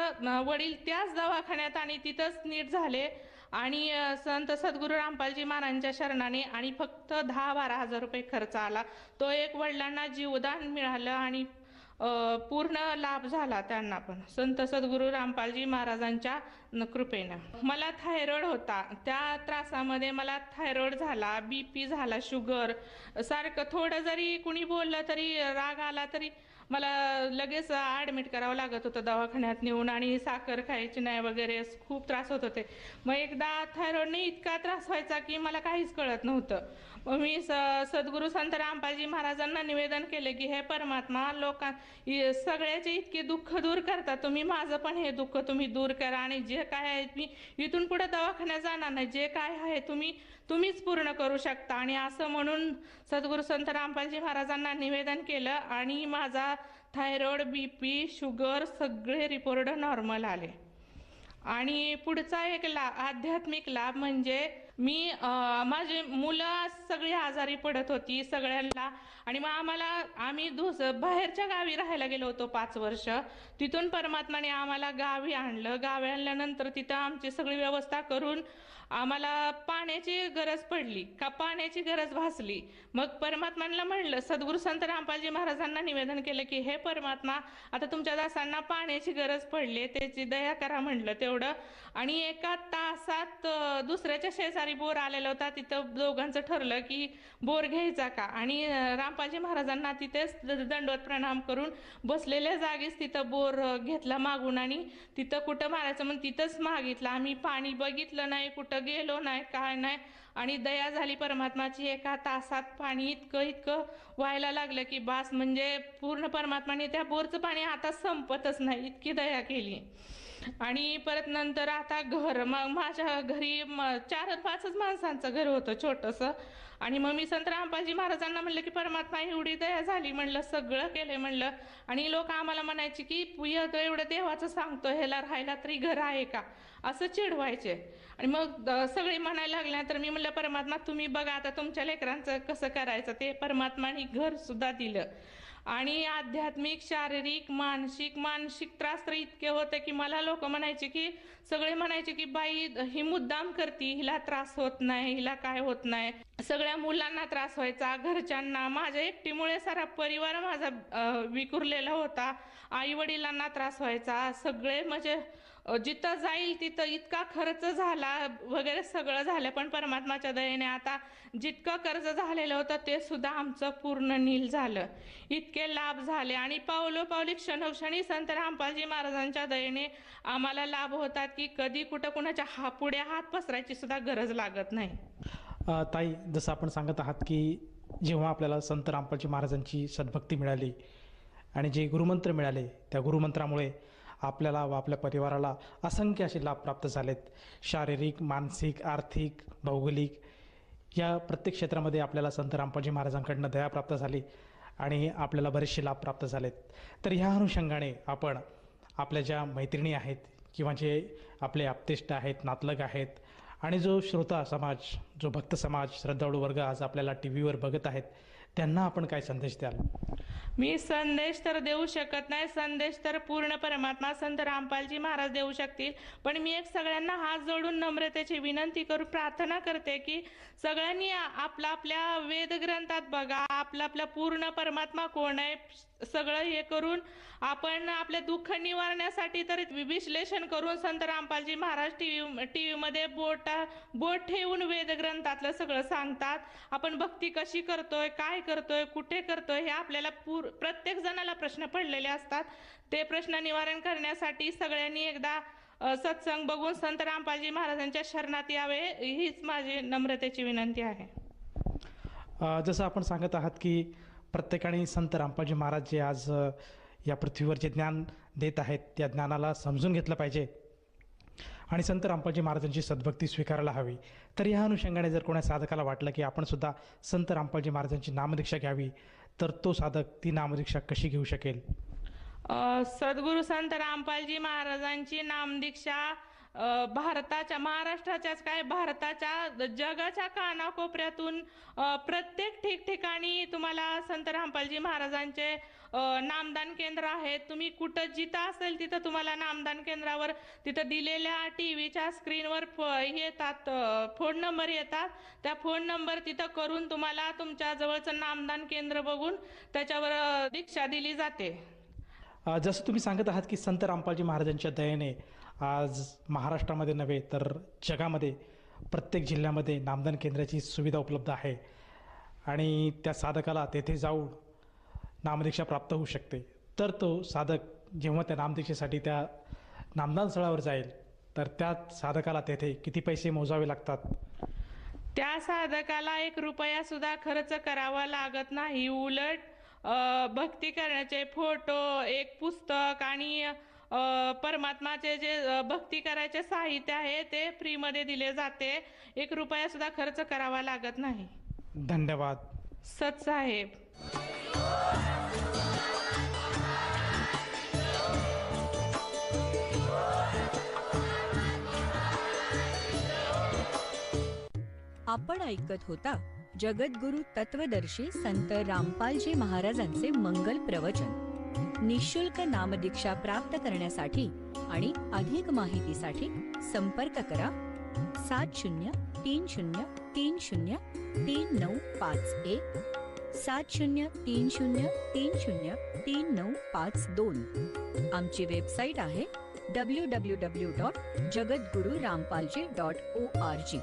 वडील त्याच दवाखान्यात आणि तिथंच नीट झाले आणि संत सद्गुरू रामपालजी महाराजांच्या शरणाने आणि फक्त 10-12 हजार रुपये खर्च आला. तो एक वडिलांना जीवदान मिळालं आणि पूर्ण लाभ झाला त्यांना पण संत सद्गुरू रामपालजी महाराजांच्या कृपेनं. मला थायरॉइड होता, त्या त्रासामध्ये मला थायरॉइड झाला, BP झाला, शुगर सारखं थोडं जरी कुणी बोललं तरी राग आला तरी मला लगेच ॲडमिट करावं लागत होतं दवाखान्यात नेऊन आणि साखर खायची नाही वगैरे खूप त्रास होत होते. मग एकदा थायरॉइडने इतका त्रास व्हायचा की मला काहीच कळत नव्हतं. मग मी सद्गुरू संत रामपालजी महाराजांना निवेदन केले की हे परमात्मा सगळ्याचे इतके दुःख दूर करता तुम्ही, माझं पण हे दुःख तुम्ही दूर करा आणि जे काय आहे मी इथून पुढे दवाखान्यात जाणार नाही, जे काय आहे तुम्हीच पूर्ण करू शकता. आणि असं म्हणून सद्गुरू संत रामपालजी महाराजांना निवेदन केलं आणि माझा थायरॉइड, BP, शुगर सगळे रिपोर्ट नॉर्मल आले. आणि पुढचा एक आध्यात्मिक लाभ म्हणजे माझी मुलं सगळी आजारी पडत होती सगळ्यांना. आणि मग आम्ही बाहेरच्या गावी राहायला गेलो होतो 5 वर्ष. तिथून परमात्माने आम्हाला गावी आणलं. गावी आणल्यानंतर तिथं आमची सगळी व्यवस्था करून आम्हाला पाण्याची गरज पडली का पाण्याची गरज भासली. मग परमात्माला म्हणलं, सद्गुरू संत रामपालजी महाराजांना निवेदन केलं की हे परमात्मा आता तुमच्या दासांना पाण्याची गरज पडली, त्याची दया करा म्हणलं तेवढं. आणि एका तासात दुसऱ्याच्या शेजारी शेजारी बोर आलेला होता, तिथं दोघांचं ठरलं की बोर घ्यायचा का, आणि रामपालजी महाराजांना तिथेच दंडवत प्रणाम करून बसलेल्या जागीच तिथं बोर घेतला मागून, आणि तिथं कुठं मारायचं म्हणून तिथंच मागितलं. आम्ही पाणी बघितलं नाही, कुठं गेलो नाही, काय नाही, आणि दया झाली परमात्माची. एका तासात पाणी इतकं व्हायला लागलं की बास, म्हणजे पूर्ण परमात्माने त्या बोरचं पाणी आता संपतच नाही, इतकी दया केली. आणि परत नंतर आता घर, मग माझ्या घरी 4-5 माणसांचं घर होतं छोटंसं, आणि मग मी संत रामपालजी महाराजांना म्हणलं की परमात्मा एवढी दया झाली, म्हणलं सगळं केलंय म्हणलं. आणि लोक आम्हाला म्हणायचे की एवढं देवाचं सांगतो, ह्याला राहायला तरी घर आहे का, असं चिडवायचे. आणि मग सगळे म्हणायला लागल्यानंतर मी म्हणलं परमात्मा तुम्ही बघा आता तुमच्या लेकरांचं कसं करायचं ते. परमात्माने घर सुद्धा दिलं. आणि आध्यात्मिक, शारीरिक, मानसिक त्रास तर इतके होते की मला लोक म्हणायचे की, सगळे म्हणायचे की बाई ही मुद्दाम करती, हिला त्रास होत नाही, हिला काय होत नाही. सगळ्या मुलांना त्रास व्हायचा, घरच्यांना, माझ्या एकटीमुळे सारा परिवार माझा विखुरलेला होता, आई वडिलांना त्रास व्हायचा. सगळे म्हणजे जिथं जाईल तिथं इतका खर्च झाला वगैरे सगळं झालं. पण परमात्माच्या दयेने आता जितकं कर्ज झालेलं होतं ते सुद्धा आमचं पूर्ण नील झालं, इतके लाभ झाले. आणि पावलोपावली क्षणोक्षणी संत रामपालजी महाराजांच्या दयेने आम्हाला लाभ होतात की कधी कुठं कुणाच्या पुढे हात पसरायची सुद्धा गरज लागत नाही. ताई, जसं आपण सांगत आहात की जेव्हा आपल्याला संत रामपालजी महाराजांची सद्भक्ती मिळाली आणि जे गुरुमंत्र मिळाले, त्या गुरुमंत्रामुळे आपल्याला व आपल्या परिवाराला असंख्य असे लाभ प्राप्त झालेत. शारीरिक, मानसिक, आर्थिक, भौगोलिक या प्रत्येक क्षेत्रामध्ये आपल्याला संत रामपालजी महाराजांकडनं दया प्राप्त झाली आणि आपल्याला बरेचसे लाभ प्राप्त झालेत. तर ह्या अनुषंगाने आपण आपल्या ज्या मैत्रिणी आहेत किंवा जे आपले आप्तेष्ट आहेत, नातलग आहेत, आणि जो श्रोता समाज, जो भक्त समाज, श्रद्धाळू वर्ग आज आपल्याला टीव्हीवर बघत आहेत, त्यांना आपण काय संदेश द्याल? मी संदेश तर देऊ शकत नाही, संदेश तर पूर्ण परमात्मा संत रामपालजी महाराज देऊ शकतील. पण मी एक सगळ्यांना हात जोडून नम्रतेची विनंती करून प्रार्थना करते की सगळ्यांनी आपल्या वेदग्रंथात बघा, आपला पूर्ण परमात्मा कोण आहे सगळं हे करून आपण आपले दुःख निवारण्यासाठी तर विश्लेषण करून संत रामपालजी महाराज टीव्ही मध्ये बोट ठेवून वेदग्रंथातलं सगळं सांगतात. आपण भक्ती कशी करतोय, काय करतोय, कुठे करतोय, हे आपल्याला प्रत्येक जणाला प्रश्न पडलेले असतात. ते प्रश्न निवारण करण्यासाठी सगळ्यांनी एकदा सत्संग बघून संत रामपालजी महाराजांच्या शरणात यावे, हीच माझी नम्रतेची विनंती आहे. जसं आपण सांगत आहात की प्रत्येकाने संत रामपालजी महाराज जे आज या पृथ्वीवर जे ज्ञान देत आहेत त्या ज्ञानाला समजून घेतलं पाहिजे आणि संत रामपालजी महाराजांची सद्भक्ती स्वीकारायला हवी. तर ह्या अनुषंगाने जर कोणा साधकाला वाटलं की आपण सुद्धा संत रामपालजी महाराजांची नामदीक्षा घ्यावी, तर तो साधक ती नामदीक्षा कशी घेऊ शकेल? सद्गुरू संत रामपालजी महाराजांची नामदीक्षा भारताच्या, महाराष्ट्राच्याच काय, भारताच्या, जगाच्या कानाकोपऱ्यातून प्रत्येक ठिकठिकाणी तुम्हाला संत रामपालजी महाराजांचे नामदान केंद्र आहेत. तुम्ही कुठं जिथं असेल तिथं तुम्हाला नामदान केंद्रावर तिथं दिलेल्या टीव्हीच्या स्क्रीनवर येतात, फोन नंबर येतात. त्या फोन नंबर तिथं करून तुम्हाला तुमच्या जवळचं नामदान केंद्र बघून त्याच्यावर दीक्षा दिली जाते. जसं तुम्ही सांगत आहात की संत रामपालजी महाराजांच्या दयेने आज महाराष्ट्रामध्ये नव्हे तर जगामध्ये प्रत्येक जिल्ह्यामध्ये नामदान केंद्राची सुविधा उपलब्ध आहे आणि त्या साधकाला तेथे जाऊन नामदीक्षा प्राप्त होऊ शकते. तर तो साधक जेव्हा त्या नामदीक्षेसाठी त्या नामदान स्थळावर जाईल तर त्या साधकाला तेथे किती पैसे मोजावे लागतात? त्या साधकाला 1 रुपया सुद्धा खर्च करावा लागत नाही. उलट भक्ती करण्याचे फोटो, एक पुस्तक आणि परमात्माचे जे भक्ती करायचे साहित्य आहे ते फ्रीमध्ये दिले जाते. 1 रुपया सुद्धा खर्च करावा लागत नाही. धन्यवाद सत साहेब. आपण ऐकत होता जगद्गुरु तत्वदर्शी संत रामपालजी महाराजांचे मंगल प्रवचन. निःशुल्क नामदीक्षा प्राप्त करण्यासाठी आणि अधिक माहितीसाठी संपर्क करा 7030303951 7030303952. आमची वेबसाईट आहे www.jagadgururampalji.org.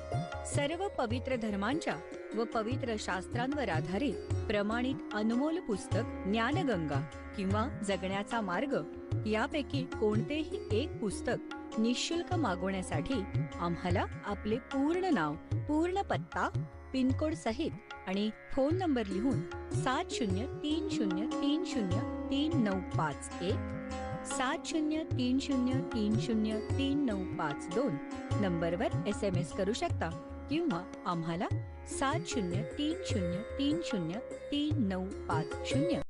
सर्व पवित्र धर्मांच्या व पवित्र शास्त्रांवर आधारित प्रमाणित अनमोल पुस्तक ज्ञानगंगा किंवा जगण्याचा मार्ग यापैकी कोणतेही एक पुस्तक निःशुल्क मागवण्यासाठी आम्हाला आपले पूर्ण नाव, पूर्ण पत्ता, पिनकोड सहित आणि फोन नंबर लिहून 7030303951 7030303952 नंबरवर SMS करू शकता किंवा आम्हाला 7030303950